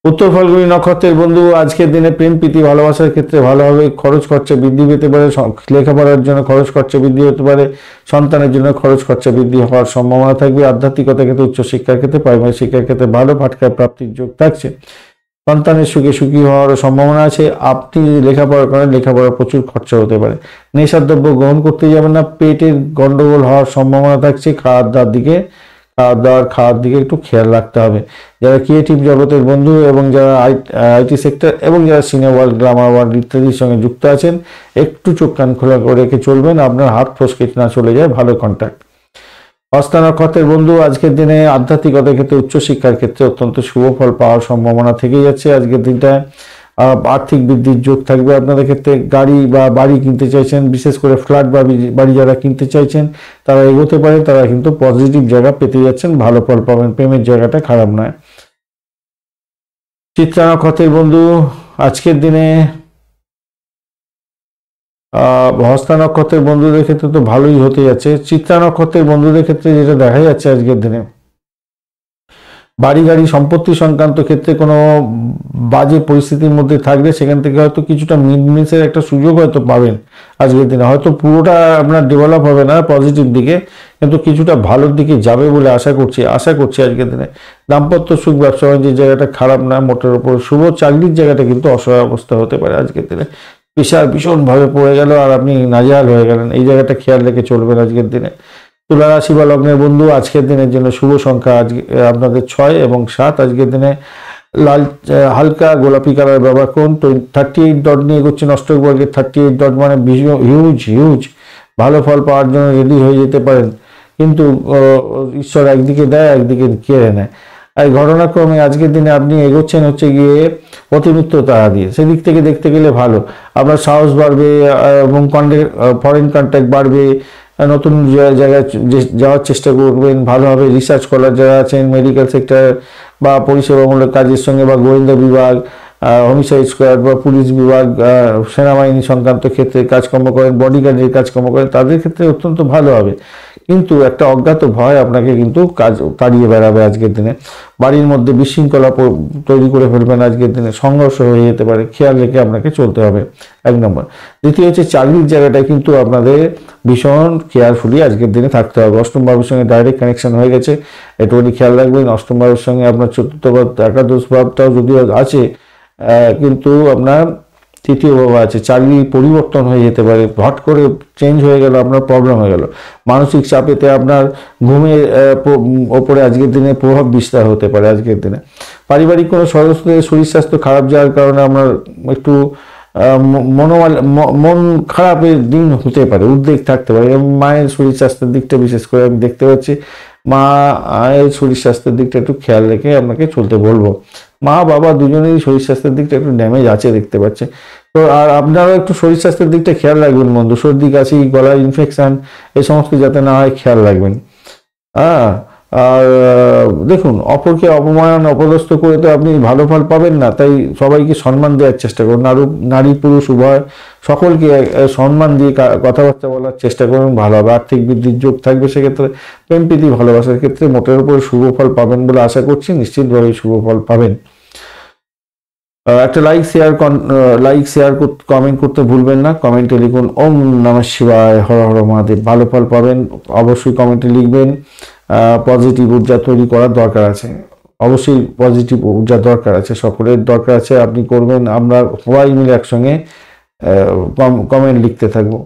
উত্তর ফাল্গুনী নক্ষত্রের বন্ধু আজকের দিনে প্রেম প্রীতি ভালোবাসার ক্ষেত্রে ভালো হবে, খরচ খরচা বৃদ্ধি পেতে পারে, লেখাপড়ার জন্য খরচ খরচা বৃদ্ধি হতে পারে, সন্তানের জন্য খরচ খরচা বৃদ্ধি হওয়ার সম্ভাবনা থাকবে। আধ্যাত্মিকতার ক্ষেত্রে, উচ্চশিক্ষার ক্ষেত্রে, প্রাইমারি শিক্ষার ক্ষেত্রে ভালো ফাটকার প্রাপ্তির যোগ থাকছে। সন্তানের সুখে সুখী হওয়ার সম্ভাবনা আছে। আপনি যদি লেখাপড়া করেন, লেখাপড়া প্রচুর খরচা হতে পারে। নেশার দ্রব্য গ্রহণ করতে যাবেন না, পেটের গন্ডগোল হওয়ার সম্ভাবনা থাকছে। খাওয়ার দিকে একটু খেয়াল রাখতে হবে। যারা ক্রিয়েটিভ জগতের বন্ধু এবং যারা আইটি সেক্টর এবং যারা সিনেমা ওয়ার্ল্ড, গ্লামার ওয়ার্ল্ড ইত্যাদির সঙ্গে যুক্ত আছেন, একটু চোখ কান খোলা করে রেখে চলবেন, আপনার হাত ফসকে না চলে যায় ভালো কন্ট্যাক্ট। হস্তা নক্ষত্রের বন্ধু আজকের দিনে আধ্যাত্মিকতার ক্ষেত্রে, উচ্চশিক্ষার ক্ষেত্রে অত্যন্ত শুভ ফল পাওয়ার সম্ভাবনা থেকেই যাচ্ছে। আজকের দিনটায় আর্থিক বৃদ্ধির যোগ থাকবে আপনাদের ক্ষেত্রে। গাড়ি বা বাড়ি কিনতে চাইছেন, বিশেষ করে ফ্ল্যাট বা বাড়ি যারা কিনতে চাইছেন তারা এগোতে পারে, তারা কিন্তু পজিটিভ জায়গা পেতে যাচ্ছেন, ভালো ফল পাবেন। প্রেমের জায়গাটা খারাপ নয়। চিত্রা নক্ষত্রের বন্ধু আজকের দিনে হস্তা নক্ষত্রের বন্ধুদের ক্ষেত্রে তো ভালোই হতে যাচ্ছে। চিত্রা নক্ষত্রের বন্ধুদের ক্ষেত্রে যেটা দেখা যাচ্ছে আজকের দিনে, বাড়ি গাড়ি সম্পত্তি সংক্রান্ত ক্ষেত্রে কোনো বাজে পরিস্থিতির মধ্যে থাকলে সেখান থেকে হয়তো কিছুটা মিলমিশের একটা সুযোগ হয়তো পাবেন আজকের দিনে। হয়তো পুরোটা আপনার ডেভেলপ হবে না পজিটিভ দিকে, কিন্তু কিছুটা ভালোর দিকে যাবে বলে আশা করছি আজকের দিনে। দাম্পত্য সুখ, ব্যবসা বাণিজ্যের জায়গাটা খারাপ না, মোটের উপর শুভ। চাকরির জায়গাটা কিন্তু অসহায় অবস্থা হতে পারে আজকের দিনে। ভীষণভাবে পড়ে গেল আর আপনি নাজেহাল হয়ে গেলেন, এই জায়গাটা খেয়াল রেখে চলবেন আজকের দিনে। তুলা রাশি বা লগ্নের বন্ধু আজকের দিনের জন্য শুভ সংখ্যা আজকে আপনাদের 6 এবং 7। আজকের দিনে লাল হালকা গোলাপি কালার ব্যবহার করুন। তো 38 ডট নিয়ে এগোচ্ছেন অষ্টকবর্গের। 38 ডট মানে হিউজ ভালো ফল পাওয়ার জন্য রেডি হয়ে যেতে পারেন, কিন্তু ঈশ্বর একদিকে দেয় একদিকে কেড়ে নেয়। আর ঘটনাক্রমে আজকের দিনে আপনি এগোচ্ছেন হচ্ছে গিয়ে অতিরিক্ততা দিয়ে, সেদিক থেকে দেখতে গেলে ভালো। আপনার সাহস বাড়বে এবং ফরেন কন্ট্যাক্ট বাড়বে, নতুন জায়গায় যাওয়ার চেষ্টা করবেন, ভালোভাবে রিসার্চ করার যারা আছেন মেডিকেল সেক্টর বা পরিষেবামূলক কাজের সঙ্গে, বা গোয়েন্দা বিভাগ, হোমিসাইড স্কোয়াড বা পুলিশ বিভাগ, সেনাবাহিনী সংক্রান্ত ক্ষেত্রে কাজকর্ম করেন, বডিগার্ডের কাজকর্ম করেন, তাদের ক্ষেত্রে অত্যন্ত ভালো হবে। কিন্তু একটা অজ্ঞাত ভয় আপনাকে কিন্তু কাজ তাড়িয়ে বেড়াবে আজকের দিনে। বাড়ির মধ্যে বিশৃঙ্খলা তৈরি করে ফেলবেন আজকের দিনে, সংঘর্ষ হয়ে যেতে পারে, খেয়াল রেখে আপনাকে চলতে হবে। 1 নম্বর। দ্বিতীয় হচ্ছে চাকরির জায়গাটায় কিন্তু আপনাদের ভীষণ কেয়ারফুলি আজকের দিনে থাকতে হবে। অষ্টম ভাবের সঙ্গে ডাইরেক্ট কানেকশন হয়ে গেছে, একটুখানি খেয়াল রাখবেন। অষ্টম ভাবের সঙ্গে আপনার চতুর্থ ভাব, একাদশ ভাবটাও যদিও আছে, কিন্তু আপনার তৃতীয় ভাব আছে। চাকরি পরিবর্তন হয়ে যেতে পারে, হট করে চেঞ্জ হয়ে গেল, আপনার প্রবলেম হয়ে গেল। মানসিক চাপেতে আপনার ঘুমের ওপরে আজকের দিনে প্রভাব বিস্তার হতে পারে আজকের দিনে। পারিবারিক কোনো সদস্যদের শরীর স্বাস্থ্য খারাপ যাওয়ার কারণে আপনার একটু মন খারাপের দিন হতে পারে, উদ্বেগ থাকতে পারে। এবং মায়ের শরীর স্বাস্থ্যের দিকটা বিশেষ করে আমি দেখতে পাচ্ছি, মায়ের শরীর স্বাস্থ্যের দিকটা একটু খেয়াল রেখে আপনাকে চলতে বলবো। মা বাবা দুজনেরই শরীর স্বাস্থ্যের দিকটা একটু ড্যামেজ আছে দেখতে পাচ্ছে। তো আর আপনারাও একটু শরীর স্বাস্থ্যের দিকটা খেয়াল রাখবেন বন্ধু। সর্দি কাশি, গলার ইনফেকশন এই সমস্ত যাতে না হয় খেয়াল রাখবেন। আর দেখুন, অপরকে অপমান অপদস্থ করে তো আপনি ভালো ফল পাবেন না, তাই সবাইকে সম্মান দেওয়ার চেষ্টা করুন। নারী পুরুষ উভয় সকলকে সম্মান দিয়ে কথাবার্তা বলার চেষ্টা করুন, ভালো হবে। আর্থিক বৃদ্ধির যোগ থাকবে সেক্ষেত্রে। প্রেম প্রীতি ভালোবাসার ক্ষেত্রে মোটের উপর শুভ ফল পাবেন বলে আশা করছি, নিশ্চিতভাবে শুভ ফল পাবেন। একটা লাইক শেয়ার কমেন্ট করতে ভুলবেন না। কমেন্টে লিখুন ওম নমঃ শিবায়, হর হর মহাদেব। ভালো ফল পাবেন, অবশ্যই কমেন্টে লিখবেন। পজিটিভ ঊর্জা তৈরি করার দরকার আছে, অবশ্যই পজিটিভ ঊর্জা দরকার আছে, সকলের দরকার আছে। আপনি করবেন, আমরা সবাই মিলে একসঙ্গে কমেন্ট লিখতে থাকবো।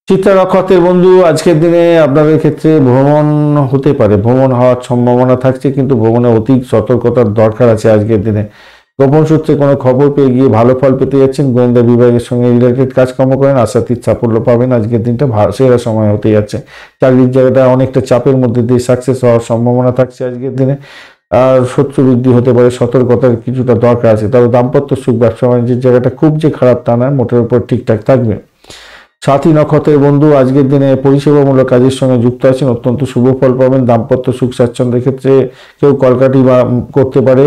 চিত্রা নক্ষত্রের বন্ধু আজকের দিনে আপনাদের ক্ষেত্রে ভ্রমণ হতে পারে, ভ্রমণ হওয়ার সম্ভাবনা থাকছে, কিন্তু ভ্রমণে অতি সতর্কতার দরকার আছে আজকের দিনে। গোপন সূত্রে কোনো খবর পেয়ে গিয়ে ভালো ফল পেতে যাচ্ছেন। গোয়েন্দা বিভাগের সঙ্গে রিলেটেড কাজকর্ম করেন, আশাতীত সাফল্য পাবেন। আজকের দিনটা সেরা সময় হতে যাচ্ছে। চাকরির জায়গাটা অনেকটা চাপের মধ্যে দিয়ে সাকসেস হওয়ার সম্ভাবনা থাকছে আজকের দিনে। আর শত্রু বৃদ্ধি হতে পারে, সতর্কতার কিছুটা দরকার আছে। তবে দাম্পত্য সুখ, ব্যবসা বাণিজ্যের জায়গাটা খুব যে খারাপ তা নয়, মোটের উপর ঠিকঠাক থাকবে। সাথী নক্ষত্রের বন্ধু আজকের দিনে পরিষেবামূলক কাজের সঙ্গে যুক্ত আছেন, অত্যন্ত শুভ ফল পাবেন। দাম্পত্য সুখ স্বাচ্ছন্দ্যের ক্ষেত্রে কেউ কলকাঠি বা করতে পারে,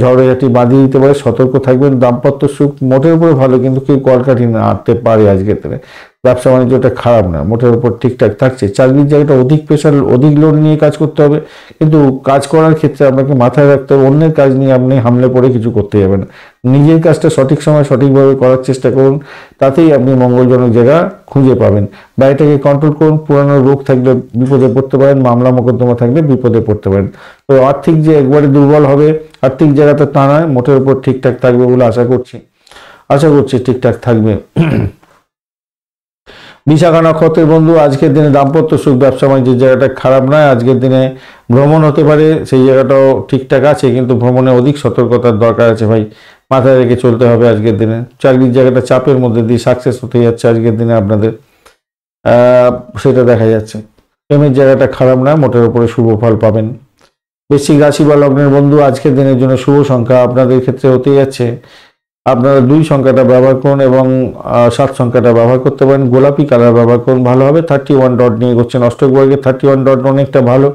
ঝড়ঝাটি বাঁধিয়ে দিতে পারে, সতর্ক থাকবেন। দাম্পত্য সুখ মোটের উপরে ভালো, কিন্তু কেউ কলকাঠি নাড়তে পারে আজকের দিনে। ব্যবসা বাণিজ্যটা খারাপ না, মোটের উপর ঠিকঠাক থাকছে। চাকরির জায়গাটা অধিক প্রেশার, অধিক লোড নিয়ে কাজ করতে হবে, কিন্তু কাজ করার ক্ষেত্রে আপনাকে মাথায় রাখতে হবে অন্যের কাজ নিয়ে আপনি হামলে পড়ে কিছু করতে যাবেন না। নিজের কাজটা সঠিক সময় সঠিকভাবে করার চেষ্টা করুন, তাতেই আপনি মঙ্গলজনক জায়গা খুঁজে পাবেন। বাড়িটাকে কন্ট্রোল করুন, পুরানো রোগ থাকলে বিপদে পড়তে পারেন, মামলা মোকদ্দমা থাকলে বিপদে পড়তে পারেন। তো আর্থিক যে একবারে দুর্বল হবে, আর্থিক জায়গাটা তা নয়, মোটের উপর ঠিকঠাক থাকবে বলে আশা করছি ঠিকঠাক থাকবে। বিশাখা নক্ষত্রের বন্ধু, আজকের দিনে দাম্পত্য সুখ, ব্যবসা বাণিজ্যের জায়গাটা খারাপ নয়। আজকের দিনে ভ্রমণ হতে পারে, সেই জায়গাটাও ঠিকঠাক আছে, কিন্তু ভ্রমণে অধিক সতর্কতার দরকার আছে ভাই, মাথায় রেখে চলতে হবে আজকের দিনে। চাকরির জায়গাটা চাপের মধ্যে দিয়ে সাকসেস হতে যাচ্ছে আজকের দিনে আপনাদের, সেটা দেখা যাচ্ছে। প্রেমের জায়গাটা খারাপ নয়, মোটের উপরে শুভ ফল পাবেন। বৃশ্চিক রাশি বা লগ্নের বন্ধু, আজকের দিনের জন্য শুভ সংখ্যা আপনাদের ক্ষেত্রে হতে যাচ্ছে, আপনারা 2 সংখ্যাটা ব্যবহার করুন এবং 7 সংখ্যাটা ব্যবহার করতে পারেন। গোলাপি কালার ব্যবহার করুন, ভালো হবে। 31 ডট নিয়ে এগোচ্ছেন, অষ্টক বর্গে 31 ডট অনেকটা ভালো।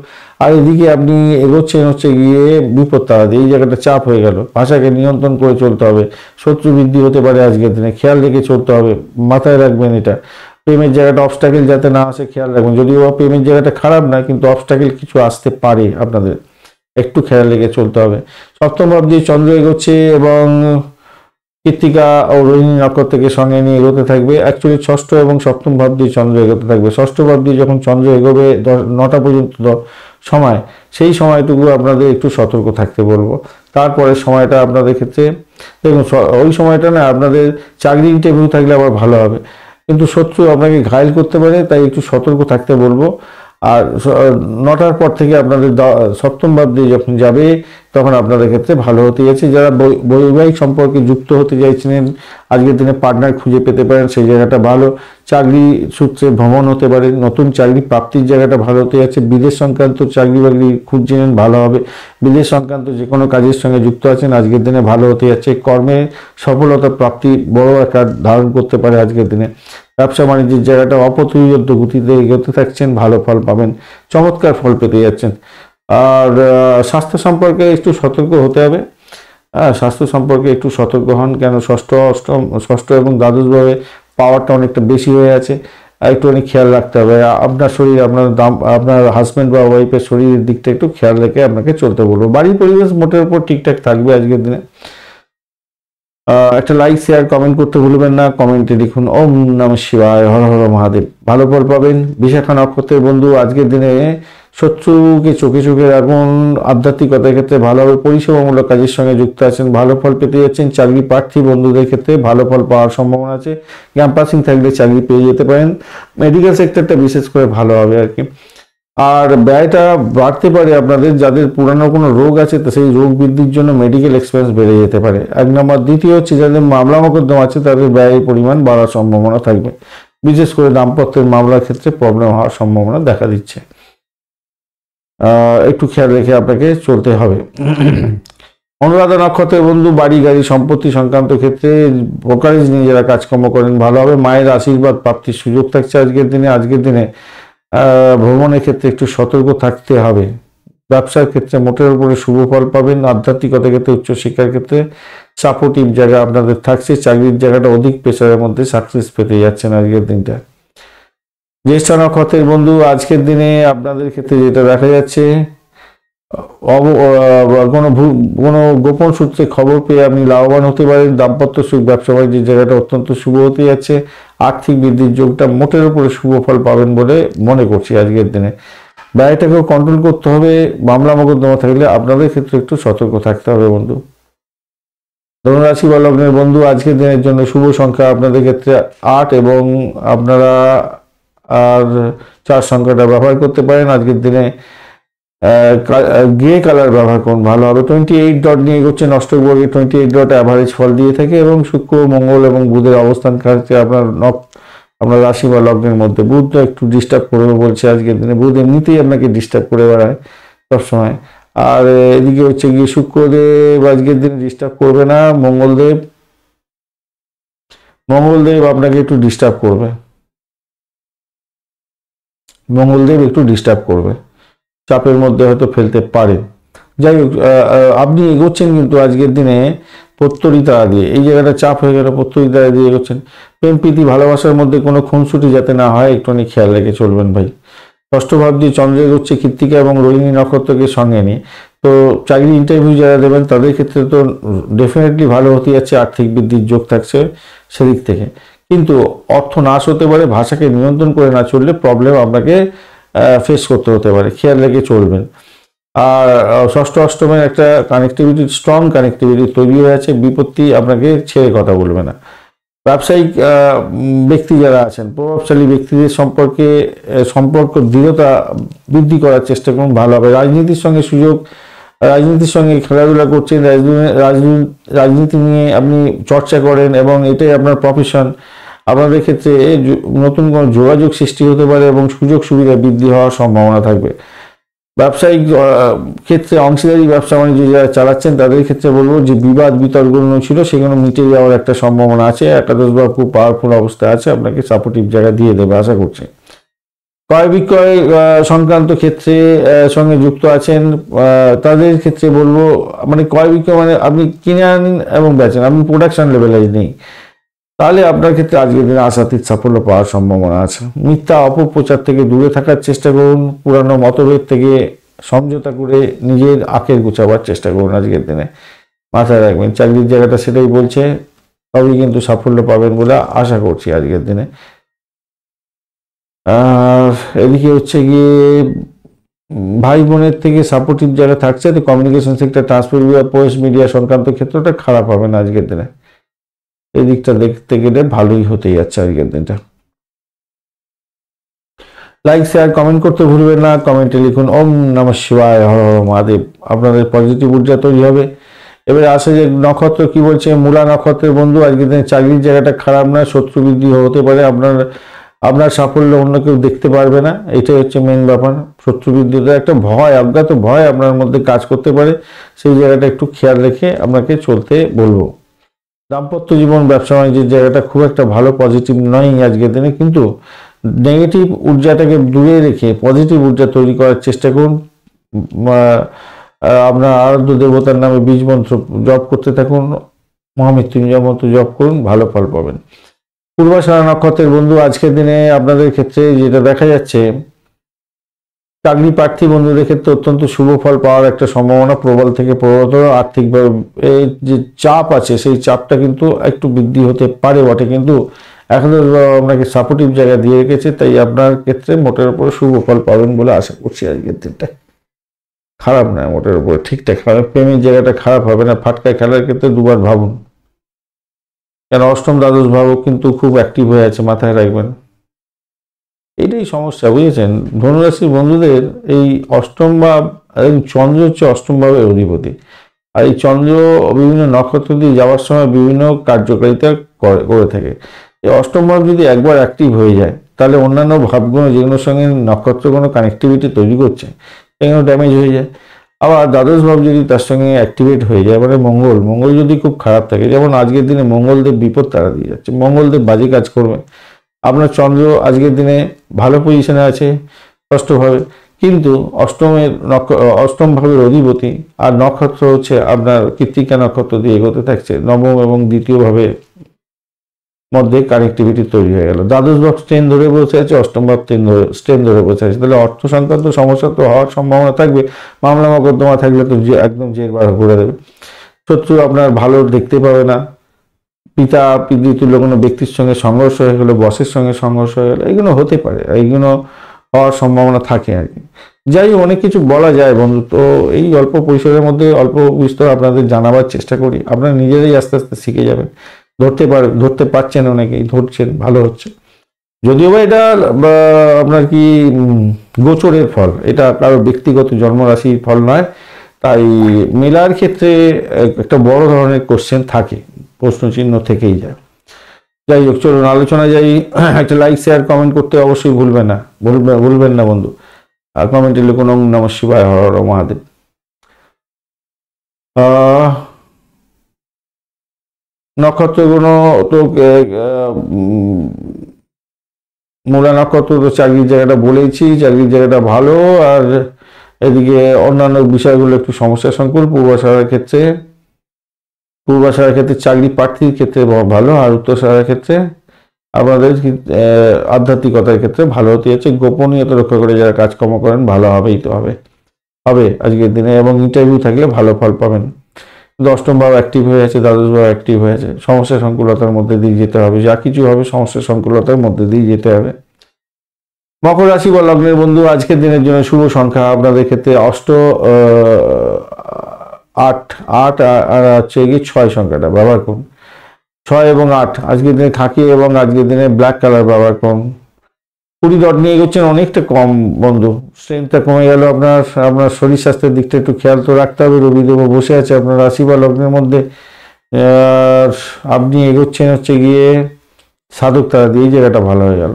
আর এদিকে আপনি এগোচ্ছেন হচ্ছে গিয়ে বিপদ তাড়াতে, এই জায়গাটা চাপ হয়ে গেল, ভাষাকে নিয়ন্ত্রণ করে চলতে হবে, শত্রু বৃদ্ধি হতে পারে আজকের দিনে, খেয়াল রেখে চলতে হবে, মাথায় রাখবেন এটা। প্রেমের জায়গাটা অবস্টাকেল যাতে না আসে খেয়াল রাখবেন, যদিও প্রেমের জায়গাটা খারাপ না, কিন্তু অবস্টাকেল কিছু আসতে পারে, আপনাদের একটু খেয়াল রেখে চলতে হবে। সপ্তম ভাব দিয়ে চন্দ্র এগোচ্ছে এবং কৃত্তিকা ও রোহিণী নক্ষত্রকে সঙ্গে নিয়ে এগোতে থাকবে। অ্যাকচুয়ালি ষষ্ঠ এবং সপ্তম ভাব দিয়ে চন্দ্র এগোতে থাকবে। ষষ্ঠ ভাব দিয়ে যখন চন্দ্র এগোবে 9টা পর্যন্ত সময়, সেই সময়টুকু আপনাদের একটু সতর্ক থাকতে বলবো। তারপরে সময়টা আপনাদের ক্ষেত্রে দেখুন, ওই সময়টা না আপনাদের চাকরি ইন্টারভিউ থাকলে আবার ভালো হবে, কিন্তু শত্রু আপনাকে ঘায়েল করতে পারে, তাই একটু সতর্ক থাকতে বলবো। আর 9টার পর থেকে আপনাদের সপ্তম ভাব দিয়ে যখন যাবে তখন আপনাদের ক্ষেত্রে ভালো হতে যাচ্ছে। যারা বৈবাহিক সম্পর্কে যুক্ত হতে চাইছিলেন, আজকের দিনে পার্টনার খুঁজে পেতে পারেন, সেই জায়গাটা ভালো। চাকরি সূত্রে ভ্রমণ হতে পারে, নতুন চাকরি প্রাপ্তির জায়গাটা ভালো হতে যাচ্ছে। বিদেশ সংক্রান্ত চাকরি বাকরি খুঁজছিলেন, ভালো হবে। বিদেশ সংক্রান্ত যে কোনো কাজের সঙ্গে যুক্ত আছেন, আজকের দিনে ভালো হতে যাচ্ছে। কর্মে সফলতা প্রাপ্তি বড় আকার ধারণ করতে পারে আজকের দিনে। ব্যবসা বাণিজ্যের জায়গাটা অপ্রতিরোধ্য গতিতে এগোতে থাকছেন, ভালো ফল পাবেন, চমৎকার ফল পেতে যাচ্ছেন। আর স্বাস্থ্য সম্পর্কে একটু সতর্ক হতে হবে, স্বাস্থ্য সম্পর্কে একটু সতর্ক হন, কেন ষষ্ঠ এবং দ্বাদশ ভাবে পাওয়ারটা অনেকটা বেশি হয়ে আছে, একটুখানি খেয়াল রাখতে হবে। আপনার শরীর, আপনার হাজব্যান্ড বা ওয়াইফের শরীরের দিকটা একটু খেয়াল রেখে আপনাকে চলতে বলবো। বাড়ির পরিবেশ মোটের উপর ঠিকঠাক থাকবে আজকের দিনে। একটা লাইক শেয়ার কমেন্ট করতে ভুলবেন না। কমেন্টে লিখুন ওম নমঃ শিবায়, হর হর মহাদেব, ভালো ফল পাবেন। বিশাখা নক্ষত্রের বন্ধু, আজকের দিনে শত্রুকে চোখে চোখে রাখুন, আধ্যাত্মিকতার ক্ষেত্রে ভালো হবে। পরিষেবামূলক কাজের সঙ্গে যুক্ত আছেন, ভালো ফল পেতে যাচ্ছেন। চাকরি প্রার্থী বন্ধুদের ক্ষেত্রে ভালো ফল পাওয়ার সম্ভাবনা আছে, ক্যাম্পাসিং থাকলে চাকরি পেয়ে যেতে পারেন। মেডিকেল সেক্টরটা বিশেষ করে ভালো হবে আর কি। আর ব্যয়টা বাড়তে পারে আপনাদের, যাদের পুরানো কোনো রোগ আছে, তো সেই রোগ বৃদ্ধির জন্য মেডিকেল এক্সপেন্স বেড়ে যেতে পারে, 1 নম্বর। দ্বিতীয় হচ্ছে, যাদের মামলা মোকদ্দমা আছে তাদের ব্যয়ের পরিমাণ বাড়ার সম্ভাবনা থাকবে, বিশেষ করে দাম্পত্যের মামলার ক্ষেত্রে প্রবলেম হওয়ার সম্ভাবনা দেখা দিচ্ছে, একটু খেয়াল রেখে আপনাকে চলতে হবে। অনুরাধা নক্ষত্রের বন্ধু, বাড়ি গাড়ি সম্পত্তি সংক্রান্ত ক্ষেত্রে ব্রোকারেজ নিয়ে যারা কাজকর্ম করেন, ভালো হবে। মায়ের আশীর্বাদ প্রাপ্তির সুযোগ থাকছে আজকের দিনে। ভ্রমণের ক্ষেত্রে একটু সতর্ক থাকতে হবে। ব্যবসার ক্ষেত্রে মোটের উপরে শুভ ফল পাবেন। আধ্যাত্মিকতার ক্ষেত্রে, উচ্চশিক্ষার ক্ষেত্রে সাপোর্টিভ জায়গা আপনাদের থাকছে। চাকরির জায়গাটা অধিক প্রেশারের মধ্যে সাকসেস পেতে যাচ্ছেন আজকের দিনটা। জ্যেষ্ঠ নক্ষত্রের বন্ধু, আজকের দিনে আপনাদের ক্ষেত্রে যেটা দেখা যাচ্ছে, কোনো গোপন সূত্রে খবর পেয়ে আপনি লাভবান হতে পারেন। দাম্পত্য সুখ, ব্যবসা বাণিজ্যের জায়গাটা অত্যন্ত শুভ হতে যাচ্ছে। আর্থিক বৃদ্ধির যোগটা মোটের উপরে শুভ ফল পাবেন বলে মনে করছি আজকের দিনে। ব্যয়টাকেও কন্ট্রোল করতে হবে। মামলা মোকদ্দমা থাকলে আপনাদের ক্ষেত্রে একটু সতর্ক থাকতে হবে বন্ধু। ধনুরাশি বা লগ্নের বন্ধু, আজকের দিনের জন্য শুভ সংখ্যা আপনাদের ক্ষেত্রে 8 এবং আপনারা আর 4 সংখ্যাটা ব্যবহার করতে পারেন। আজকের দিনে গ্রে কালার ব্যবহার করুন, ভালো হবে। 28 ডট নিয়ে এগোচ্ছেন, অষ্টক বর্গে 28 ডট অ্যাভারেজ ফল দিয়ে থাকে এবং শুক্র, মঙ্গল এবং বুধের অবস্থান থাকছে আপনার রাশি বা লগ্নের মধ্যে। বুধ তো একটু ডিস্টার্ব করবে বলছে আজকের দিনে, বুধ এমনিতেই আপনাকে ডিস্টার্ব করে বেড়ায় সবসময়। আর এদিকে হচ্ছে গিয়ে শুক্রদেব আজকের দিনে ডিস্টার্ব করবে না, মঙ্গলদেব আপনাকে একটু ডিস্টার্ব করবে, চাপের মধ্যে হয়তো ফেলতে পারে। যাই হোক, আপনি এগোচ্ছেন কিন্তু আজকের দিনে প্রত্যরী তারা দিয়ে, এই জায়গাটা চাপ হয়ে গেল, প্রত্যরী তারা দিয়ে এগোচ্ছেন। প্রেম প্রীতি ভালোবাসার মধ্যে কোনো খুনসুটি যাতে না হয় একটুখানি খেয়াল রেখে চলবেন ভাই। ষষ্ঠ ভাব দিয়ে চন্দ্র এগোচ্ছে কৃত্তিকা এবং রোহিণী নক্ষত্রকে সঙ্গে নিয়ে। তো চাকরি ইন্টারভিউ যারা দেবেন তাদের ক্ষেত্রে তো ডেফিনেটলি ভালো হতে যাচ্ছে, আর্থিক বৃদ্ধির যোগ থাকছে সেদিক থেকে। কিন্তু অর্থ নাশ হতে পারে, ভাষাকে নিয়ন্ত্রণ করে না চললে প্রবলেম আপনাকে ফেস করতে হতে পারে, খেয়াল রেখে চলবেন। আর ষষ্ঠ অষ্টমের একটা কানেক্টিভিটি, স্ট্রং কানেক্টিভিটি তৈরি হয়ে আছে, বিপত্তি আপনাকে ছেড়ে কথা বলবে না। ব্যবসায়িক ব্যক্তি যারা আছেন, প্রভাবশালী ব্যক্তিদের সম্পর্ক দৃঢ়তা বৃদ্ধি করার চেষ্টা করুন, ভালো হবে। রাজনীতির সঙ্গে সুযোগ, রাজনীতির সঙ্গে খেলাধুলা করছেন, রাজনীতি নিয়ে আপনি চর্চা করেন এবং এটাই আপনার প্রফেশন, আপনাদের ক্ষেত্রে নতুন কোনো যোগাযোগ সৃষ্টি হতে পারে এবং সুযোগ সুবিধা বৃদ্ধি হওয়ার সম্ভাবনা থাকবে। ব্যবসায়িক ক্ষেত্রে অংশীদারি ব্যবসা বাণিজ্য যারা চালাচ্ছেন তাদের ক্ষেত্রে বলবো যে বিবাদ বিতর্কগুলো ছিল সেগুলো মিটে যাওয়ার একটা সম্ভাবনা আছে। একাদশ ভাব খুব পাওয়ারফুল অবস্থায় আছে, আপনাকে সাপোর্টিভ জায়গা দিয়ে দেবে আশা করছি। ক্রয় বিক্রয় সংক্রান্ত ক্ষেত্রে সঙ্গে যুক্ত আছেন তাদের ক্ষেত্রে বলবো, মানে ক্রয় বিক্রয় মানে আপনি কিনে আনেন এবং বেচেন, আপনি প্রোডাকশন লেভেলে নেই, তাহলে আপনার ক্ষেত্রে আজকের দিনে আশাতীত সাফল্য পাওয়ার সম্ভাবনা আছে। মিথ্যা অপপ্রচার থেকে দূরে থাকার চেষ্টা করুন, পুরানো মতভেদ থেকে সমঝোতা করে নিজের আখের গুছাবার চেষ্টা করুন আজকের দিনে, মাথায় রাখবেন। চাকরির জায়গাটা সেটাই বলছে, তবেই কিন্তু সাফল্য পাবেন বলে আশা করছি আজকের দিনে। আর এদিকে হচ্ছে গিয়ে ভাই বোনের থেকে সাপোর্টিভ যারা থাকছে, তো কমিউনিকেশন সেক্টর, ট্রান্সপোর্ট বিভাগ, প্রেস মিডিয়া সংক্রান্ত ক্ষেত্রটা খারাপ হবে না আজকের দিনে। এই দিকটা দেখতে গেলে ভালোই হতে যাচ্ছে আজকের দিনটা। লাইক শেয়ার কমেন্ট করতে ভুলবেন না, কমেন্টে লিখুন ওম নমঃ শিবায়, হর হর মহাদেব। আপনাদের পজিটিভ ঊর্জা তৈরি হবে। এবারে আসে যে নক্ষত্র কি বলছে, মূলা নক্ষত্রের বন্ধু আজকের দিনে চাকরির জায়গাটা খারাপ না, শত্রু বৃদ্ধি হতে পারে, আপনার সাফল্য অন্য কেউ দেখতে পারবে না, এটাই হচ্ছে মেন ব্যাপার। শত্রু বৃদ্ধিতে একটা ভয়, অজ্ঞাত ভয় আপনার মধ্যে কাজ করতে পারে, সেই জায়গাটা একটু খেয়াল রেখে আপনাকে চলতে বলবো। দাম্পত্য জীবন, ব্যবসা বাণিজ্যের জায়গাটা খুব একটা ভালো, পজিটিভ নয় আজকের দিনে, কিন্তু নেগেটিভ ঊর্জাটাকে দূরে রেখে পজিটিভ ঊর্জা তৈরি করার চেষ্টা করুন। আপনার আরাধ্য দেবতার নামে বীজ মন্ত্র জপ করতে থাকুন, মহামৃত্যুঞ্জয় মন্ত্র জপ করুন, ভালো ফল পাবেন। পূর্বাষাঢ়া নক্ষত্রের বন্ধু আজকের দিনে আপনাদের ক্ষেত্রে যেটা দেখা যাচ্ছে, চাকরি প্রার্থী বন্ধুদের ক্ষেত্রে অত্যন্ত শুভ ফল পাওয়ার একটা সম্ভাবনা প্রবল থেকে প্রবলতর। আর্থিকভাবে এই যে চাপ আছে সেই চাপটা কিন্তু একটু বৃদ্ধি হতে পারে বটে, কিন্তু এখন আপনাকে সাপোর্টিভ জায়গা দিয়ে রেখেছে, তাই আপনার ক্ষেত্রে মোটের উপর শুভ ফল পাবেন বলে আশা করছি আজকের দিনটা। খারাপ নয় মোটের উপরে, ঠিকঠাক। প্রেমের জায়গাটা খারাপ হবে না, ফাটকায় খেলার ক্ষেত্রে দুবার ভাবুন, কেন অষ্টম দ্বাদশ ভাবও কিন্তু খুব অ্যাক্টিভ হয়ে আছে, মাথায় রাখবেন। এইটাই সমস্যা, বুঝেছেন। ধনুরাশির বন্ধুদের এই অষ্টম ভাব, চন্দ্র হচ্ছে অষ্টম ভাবের অধিপতি, আর এই চন্দ্র বিভিন্ন নক্ষত্র দিয়ে যাওয়ার সময় বিভিন্ন কার্যকারিতা করে থাকে। এই অষ্টম ভাব যদি একবার অ্যাক্টিভ হয়ে যায়, তাহলে অন্যান্য ভাবগুলো যেগুলোর সঙ্গে নক্ষত্রগুলো কানেক্টিভিটি তৈরি করছে সেগুলো ড্যামেজ হয়ে যায়। আবার দ্বাদশ ভাব যদি তার সঙ্গে অ্যাক্টিভেট হয়ে যায়, মানে মঙ্গল যদি খুব খারাপ থাকে, যেমন আজকের দিনে মঙ্গলদেব বিপদ তারা দিয়ে যাচ্ছে, মঙ্গলদেব বাজে কাজ করবে। আপনার চন্দ্র আজকের দিনে ভালো পজিশনে আছে ষষ্ঠভাবে, কিন্তু অষ্টম ভাবের অধিপতি, আর নক্ষত্র হচ্ছে আপনার কৃত্তিকা নক্ষত্র দিয়ে এগোতে থাকছে, নবম এবং দ্বিতীয় ভাবের মধ্যে কানেক্টিভিটি তৈরি হয়ে গেল। দ্বাদশ ভাব স্ট্রেন ধরে বসে আছে, অষ্টম ভাব স্ট্রেন ধরে বসে আছে, তাহলে অর্থ সংক্রান্ত সমস্যা তো হওয়ার সম্ভাবনা থাকবে। মামলা মোকদ্দমা থাকলে তো একদম জের বার করে দেবে। শত্রু আপনার ভালো দেখতে পাবে না, পিতা পিতৃতুল্য কোনো ব্যক্তির সঙ্গে সংঘর্ষ হয়ে গেলো, বসের সঙ্গে সংঘর্ষ হয়ে গেলো, এগুলো হতে পারে, এইগুলো হওয়ার সম্ভাবনা থাকে আর কি। যাই অনেক কিছু বলা যায় বন্ধু, তো এই অল্প পরিসরের মধ্যে অল্প বিস্তর আপনাদের জানাবার চেষ্টা করি, আপনারা নিজেরাই আস্তে আস্তে শিখে যাবেন। ধরতে পারছেন, অনেকেই ধরছেন, ভালো হচ্ছে। যদিও বা এটা আপনার কি গোচরের ফল, এটা কারো ব্যক্তিগত জন্মরাশির ফল নয়, তাই মেলার ক্ষেত্রে একটা বড় ধরনের কোশ্চেন থাকে, প্রশ্নচিহ্ন থেকেই যায়। যাই হোক, চলুন আলোচনা যাই। একটা লাইক শেয়ার কমেন্ট করতে অবশ্যই ভুলবেন না বন্ধু, আর কমেন্টে লিখুন ওম নমঃ শিবায়, হর হর মহাদেব। নক্ষত্রগুলো তো মূলা নক্ষত্র তো চাকরির জায়গাটা বলেছি, চাকরির জায়গাটা ভালো, আর এদিকে অন্যান্য বিষয়গুলো একটু সমস্যা সংকুল পূর্বাষাঢ়ার ক্ষেত্রে। পূর্বাশার ক্ষেত্রে চাকরি প্রার্থীর ক্ষেত্রে ভালো, আর উত্তরসারার ক্ষেত্রে আপনাদের আধ্যাত্মিকতার ক্ষেত্রে ভালো হতে যাচ্ছে। গোপনীয়তা রক্ষা করে যারা কাজকর্ম করেন ভালো হবেই তো হবে আজকের দিনে, এবং ইন্টারভিউ থাকলে ভালো ফল পাবেন। অষ্টম ভাব অ্যাক্টিভ হয়ে আছে, দ্বাদশ ভাব অ্যাক্টিভ হয়ে আছে। সমস্যা সংকুলতার মধ্যে দিয়ে যেতে হবে, যা কিছু হবে সমস্যা সংকুলতার মধ্যে দিয়ে যেতে হবে। মকর রাশি বা লগ্নের বন্ধু, আজকের দিনের জন্য শুভ সংখ্যা আপনাদের ক্ষেত্রে আট আট আর হচ্ছে গিয়ে 6 সংখ্যাটা ব্যবহার করুন। 6 এবং 8 আজকের দিনে খাকি, এবং আজকের দিনে ব্ল্যাক কালার ব্যবহার করুন। 20 ডট নিয়ে এগোচ্ছেন, অনেকটা কম বন্ধু, স্ট্রেংথটা কমে গেল। আপনার শরীর স্বাস্থ্যের দিকটা একটু খেয়াল তো রাখতে হবে। রবিদেব বসে আছে আপনার রাশি বা লগ্নের মধ্যে, আপনি এগোচ্ছেন হচ্ছে গিয়ে সাধক তারা দিয়ে, জায়গাটা ভালো হয়ে গেল।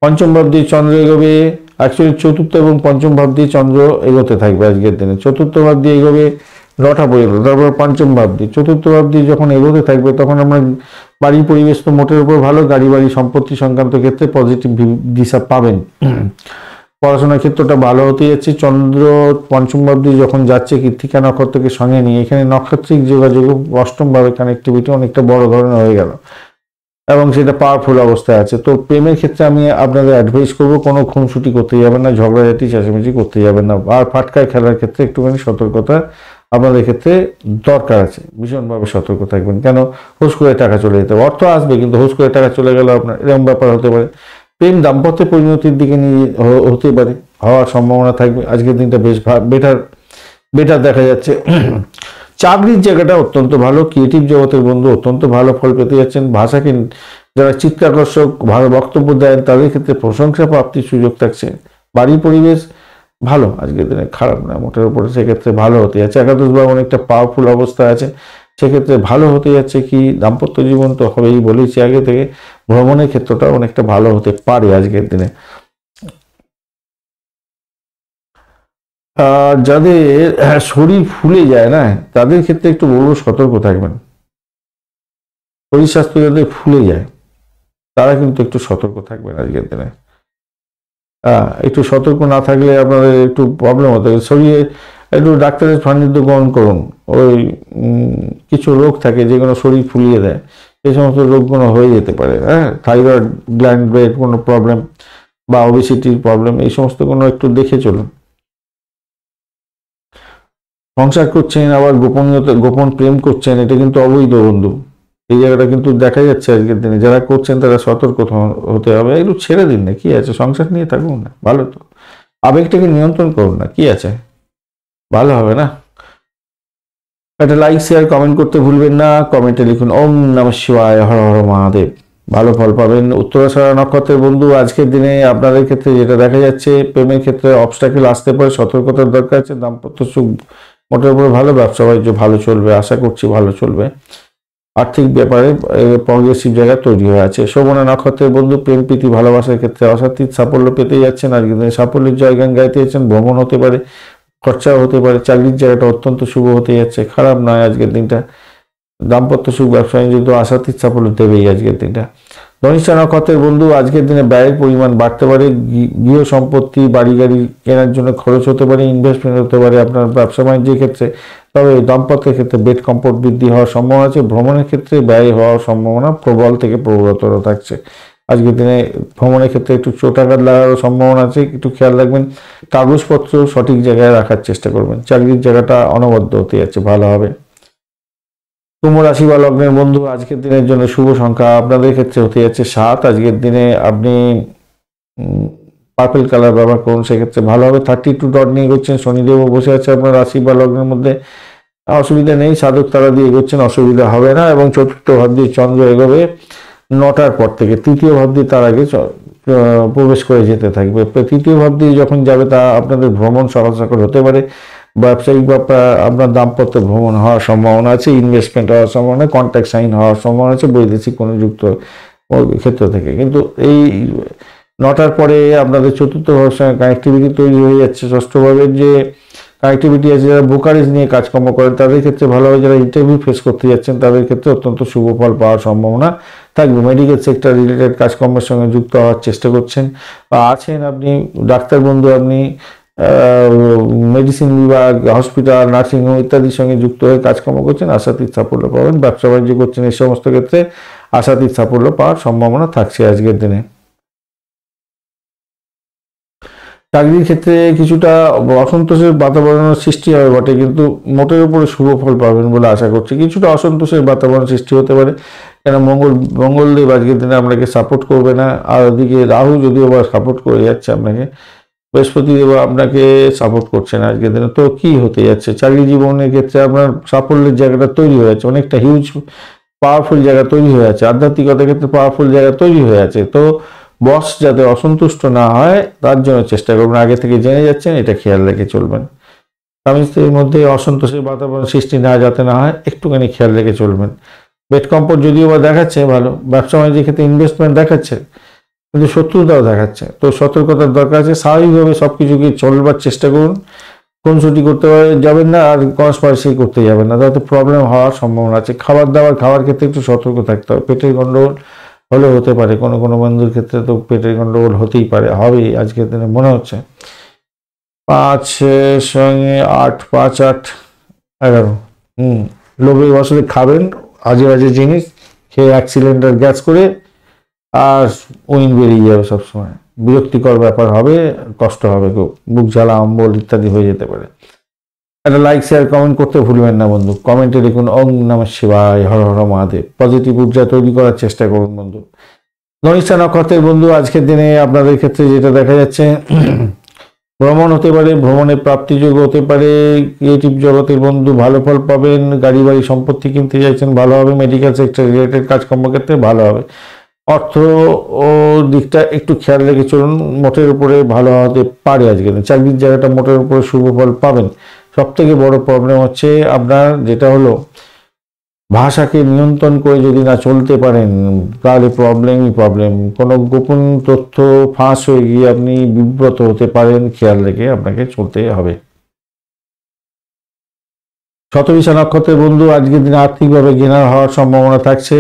পঞ্চম ভাব দিয়ে চন্দ্র এগোবে, অ্যাকচুয়ালি চতুর্থ এবং পঞ্চম ভাব দিয়ে চন্দ্র এগোতে থাকবে আজকের দিনে। চতুর্থ ভাব দিয়ে এগোবে 9টা পর্যন্ত, তারপর পঞ্চম ভাব দিয়ে, চতুর্থ ভাব দিয়ে যখন এগোতে থাকবে তখন আমরা বাড়ির পরিবেশ তো মোটের উপর ভালো, গাড়ি বাড়ি সম্পত্তি সংক্রান্ত ক্ষেত্রে পজিটিভ দিশা পাবেন। পড়াশোনার ক্ষেত্রটা ভালো হতে যাচ্ছে। চন্দ্র পঞ্চম ভাব দিয়ে যখন যাচ্ছে কৃত্তিকা নক্ষত্রকে সঙ্গে নিয়ে, এখানে নক্ষত্রিক যোগাযোগ অষ্টম ভাবে কানেক্টিভিটি অনেকটা বড় ধরনের হয়ে গেল, এবং সেটা পাওয়ারফুল অবস্থায় আছে। তো প্রেমের ক্ষেত্রে আমি আপনাদের অ্যাডভাইস করবো, কোনো খুনসুটি করতে যাবেন না, ঝগড়াঝাটি চেঁচামেচি করতে যাবেন না, আর ফাটকায় খেলার ক্ষেত্রে একটুখানি সতর্কতা আপনাদের ক্ষেত্রে দরকার আছে। ভীষণভাবে সতর্ক থাকবেন, কেন হুশ করে টাকা চলে যেতে হবে। অর্থ আসবে কিন্তু হুশ করে টাকা চলে গেল আপনার, এরকম ব্যাপার হতে পারে। প্রেম দাম্পত্যের পরিণতির দিকে নিয়ে হতে পারে, হওয়ার সম্ভাবনা থাকবে। আজকের দিনটা বেশ বেটার দেখা যাচ্ছে। চাকরির জায়গাটা অত্যন্ত ভালো, ক্রিয়েটিভ জগতের বন্ধু অত্যন্ত ভালো ফল পেতে যাচ্ছেন। ভাষাকে যারা চিত্তাকর্ষক ভালো বক্তব্য দেন তাদের ক্ষেত্রে প্রশংসা প্রাপ্তির সুযোগ থাকছে। বাড়ির পরিবেশ ভালো আজকের দিনে, খারাপ না মোটের উপরে, সেক্ষেত্রে ভালো হতে যাচ্ছে। একাদশ ভাব অনেকটা পাওয়ারফুল অবস্থা আছে, সেক্ষেত্রে ভালো হতে যাচ্ছে। কি দাম্পত্য জীবন তো হবেই বলেছি আগে থেকে, ভ্রমণের ক্ষেত্রটা অনেকটা ভালো হতে পারে আজকের দিনে। যাদের শরীর ফুলে যায় না, তাদের ক্ষেত্রে একটু বড় সতর্ক থাকবেন। শরীর স্বাস্থ্য যাদের ফুলে যায় তারা কিন্তু একটু সতর্ক থাকবেন আজকের দিনে। একটু সতর্ক না থাকলে আপনাদের একটু প্রবলেম হতে পারে। শরীরে একটু ডাক্তারের সান্নিধ্য গ্রহণ করুন। ওই কিছু রোগ থাকে যেগুলো শরীর ফুলিয়ে দেয়, এই সমস্ত রোগগুলো হয়ে যেতে পারে। থাইরয়েড গ্ল্যান্ডের কোনো প্রবলেম বা ওবেসিটির প্রবলেম, এই সমস্তগুলো একটু দেখে চলুন। সংসার করছেন আবার গোপন প্রেম করছেন, এটা কিন্তু অবৈধ বন্ধু। এই জায়গাটা কিন্তু দেখা যাচ্ছে আজকের দিনে। যারা করছেন তারা সতর্ক হতে হবে। একটু ছেড়ে দিন না, কি আছে, সংসার নিয়ে থাকুন না, ভালো তো। আবেগটাকে নিয়ন্ত্রণ করুন না, কি আছে, ভালো হবে না। একটা লাইক শেয়ার কমেন্ট করতে ভুলবেন না। কমেন্টে লিখুন ওম নমঃ শিবায়, হর হর মহাদেব, ভালো ফল পাবেন। উত্তরাষাঢ়া নক্ষত্রের বন্ধু, আজকের দিনে আপনাদের ক্ষেত্রে যেটা দেখা যাচ্ছে, প্রেমের ক্ষেত্রে অবস্টাকেল আসতে পারে, সতর্কতার দরকার আছে। দাম্পত্য সুখ মোটের উপরে ভালো, ব্যবসা বাণিজ্য ভালো চলবে, আশা করছি ভালো চলবে। আর্থিক ব্যাপারে প্রগ্রেসিভ জায়গা তৈরি হয়ে আছে। শোভনা নক্ষত্রের বন্ধু, প্রেম প্রীতি ভালোবাসার ক্ষেত্রে অসাধারণ সাফল্য পেতে যাচ্ছেন। আজকের দিনে সাফল্যের জয়গান গাইতে যাচ্ছেন। ভ্রমণ হতে পারে, খরচাও হতে পারে। চাকরির জায়গাটা অত্যন্ত শুভ হতে যাচ্ছে, খারাপ নয় আজকের দিনটা। দাম্পত্য সুখ, ব্যবসা বাণিজ্য আশাতীত সাফল্য দেবেই আজকের দিনটা। ধনিষ্ঠা নক্ষত্রের বন্ধু, আজকের দিনে ব্যয়ের পরিমাণ বাড়তে পারে। গৃহ সম্পত্তি, বাড়ি গাড়ি কেনার জন্য খরচ হতে পারে, ইনভেস্টমেন্ট হতে পারে আপনার ব্যবসা বাণিজ্যের ক্ষেত্রে। তবে দাম্পত্যের ক্ষেত্রে বেড কম্ফোর্ট বৃদ্ধি হওয়ার সম্ভাবনা আছে। ভ্রমণের ক্ষেত্রে ব্যয় হওয়ার সম্ভাবনা প্রবল থেকে প্রবলতর থাকছে। আজকের দিনে ভ্রমণের ক্ষেত্রে একটু চোটাঘাত লাগারও সম্ভাবনা আছে, একটু খেয়াল রাখবেন। কাগজপত্র সঠিক জায়গায় রাখার চেষ্টা করবেন। চাকরির জায়গাটা অনবদ্য হতে যাচ্ছে, ভালো হবে। কুম্ভ রাশি বা লগ্নের বন্ধু, আজকের দিনের জন্য শুভ সংখ্যা আপনাদের ক্ষেত্রে হতে যাচ্ছে 7। আজকের দিনে আপনি পার্পল কালার ব্যবহার করুন, সেক্ষেত্রে ভালো হবে। 32 ডট নিয়ে এগোচ্ছেন। শনিদেবও বসে আছে আপনার রাশি বা লগ্নের মধ্যে, অসুবিধা নেই। সাধক তারা দিয়ে এগোচ্ছেন, অসুবিধা হবে না। এবং চতুর্থ ভাব দিয়ে চন্দ্র এগোবে 9টার পর থেকে। তৃতীয় ভাব দিয়ে তার আগে প্রবেশ করে যেতে থাকবে। তৃতীয় ভাব দিয়ে যখন যাবে তা আপনাদের ভ্রমণ সহজসাকর হতে পারে। ব্যবসায়িক ব্যাপার আপনার দাম্পত্য ভ্রমণ হওয়ার সম্ভাবনা আছে, ইনভেস্টমেন্ট হওয়ার সম্ভাবনা, কন্ট্যাক্ট সাইন হওয়ার সম্ভাবনা আছে বৈদেশিক কোনো যুক্ত ক্ষেত্র থেকে। কিন্তু এই 9টার পরে আপনাদের চতুর্থ ভাবের সঙ্গে কানেক্টিভিটি তৈরি হয়ে যাচ্ছে। ষষ্ঠ ভাবের যে কানেক্টিভিটি আছে, যারা ব্রোকারেজ নিয়ে কাজকর্ম করেন তাদের ক্ষেত্রে ভালো হবে। যারা ইন্টারভিউ ফেস করতে যাচ্ছেন তাদের ক্ষেত্রে অত্যন্ত শুভ ফল পাওয়ার সম্ভাবনা থাকবে। মেডিকেল সেক্টর রিলেটেড কাজকর্মের সঙ্গে যুক্ত হওয়ার চেষ্টা করছেন বা আছেন আপনি, ডাক্তার বন্ধু আপনি, মেডিসিন বিভাগ, হসপিটাল, নার্সিংহোম ইত্যাদির সঙ্গে যুক্ত হয়ে কাজকর্ম করছেন, আশাতীত সাফল্য পাবেন। ব্যবসা বাণিজ্য করছেন, এই সমস্ত ক্ষেত্রে আশাতীত সাফল্য পাওয়ার সম্ভাবনা থাকছে আজকের দিনে। চাকরির ক্ষেত্রে কিছুটা অসন্তোষের বাতাবরণের সৃষ্টি হবে বটে, কিন্তু মোটের উপরে শুভ ফল পাবেন বলে আশা করছি। কিছুটা অসন্তোষের বাতাবরণ সৃষ্টি হতে পারে, কেন মঙ্গলদেব আজকের দিনে আপনাকে সাপোর্ট করবে না। আর ওদিকে রাহু যদিও বা সাপোর্ট করে যাচ্ছে আপনাকে, বৃহস্পতিদেব আপনাকে সাপোর্ট করছে না আজকের দিনে। তো কি হতে যাচ্ছে, চাকরি জীবনের ক্ষেত্রে আপনার সাফল্যের জায়গাটা তৈরি হয়ে যাচ্ছে, অনেকটা হিউজ পাওয়ারফুল জায়গা তৈরি হয়ে যাচ্ছে, আধ্যাত্মিকতার ক্ষেত্রে পাওয়ারফুল জায়গা তৈরি হয়ে যাচ্ছে। তো বস যাতে অসন্তুষ্ট না হয় তার জন্য চেষ্টা করবেন, আগে থেকে জেনে যাচ্ছেন, এটা খেয়াল রেখে চলবেন। স্বামী স্ত্রীর মধ্যে অসন্তোষের বাতাবরণ সৃষ্টি যাতে না হয় একটুখানি খেয়াল রেখে চলবেন। বেড কম্পোর্ট যদিও বা দেখাচ্ছে ভালো, ব্যবসা বাণিজ্যের ক্ষেত্রে ইনভেস্টমেন্ট দেখাচ্ছে, কিন্তু শত্রুতাও দেখাচ্ছে। তো সতর্কতার দরকার আছে, স্বাভাবিকভাবে সব কিছুকে চলবার চেষ্টা করুন, খুনসুটি করতে যাবেন না, আর কনস্পারেসি করতে যাবেন না, তাতে প্রবলেম হওয়ার সম্ভাবনা আছে। খাওয়ার ক্ষেত্রে একটু সতর্ক থাকতে হবে, পেটের গন্ডগোল হলেও হতে পারে, কোনো কোনো বন্ধুর ক্ষেত্রে তো পেটের গন্ডগোল হতেই পারে, হবেই আজকের দিনে মনে হচ্ছে। 5 সঙ্গে 8, 5, 8, 11, লোভের বশে খাবেন আজে বাজে জিনিস, খেয়ে এক সিলিন্ডার গ্যাস করে আর উইন বেরিয়ে যাবে, সবসময় বিরক্তিকর ব্যাপার হবে, কষ্ট হবে, খুব বুক জ্বালা, অম্বল ইত্যাদি হয়ে যেতে পারে। একটা লাইক, শেয়ার, কমেন্ট করতে ভুলবেন না বন্ধু। কমেন্টে লিখুন ওং নমঃ শিবায়, হর হর মহাদেব। পজিটিভ ঊর্জা তৈরি করার চেষ্টা করুন বন্ধু। ধনিষ্ঠা নক্ষত্রের বন্ধু আজকের দিনে আপনাদের ক্ষেত্রে যেটা দেখা যাচ্ছে, ভ্রমণ হতে পারে, ভ্রমণের প্রাপ্তিযোগ্য হতে পারে। ক্রিয়েটিভ জগতের বন্ধু ভালো ফল পাবেন। গাড়ি বাড়ি সম্পত্তি কিনতে চাইছেন, ভালো হবে। মেডিকেল সেক্টর রিলেটেড কাজকর্ম ক্ষেত্রে ভালো হবে। অর্থ ও দিকটা একটু খেয়াল রেখে চলুন, মোটের উপরে ভালো হতে পারে আজকে। চাকরির জায়গাটা মোটের উপরে শুভ ফল পাবেন। সব থেকে বড় প্রবলেম হচ্ছে আপনার যেটা হলো, ভাষাকে নিয়ন্ত্রণ করে যদি না চলতে পারেন তাহলে প্রবলেম। কোনো গোপন তথ্য ফাঁস হয়ে গিয়ে আপনি বিব্রত হতে পারেন, খেয়াল রেখে আপনাকে চলতে হবে। শতবিশা নক্ষত্রের বন্ধু আজকের দিনে আর্থিকভাবে গেনার হওয়ার সম্ভাবনা থাকছে।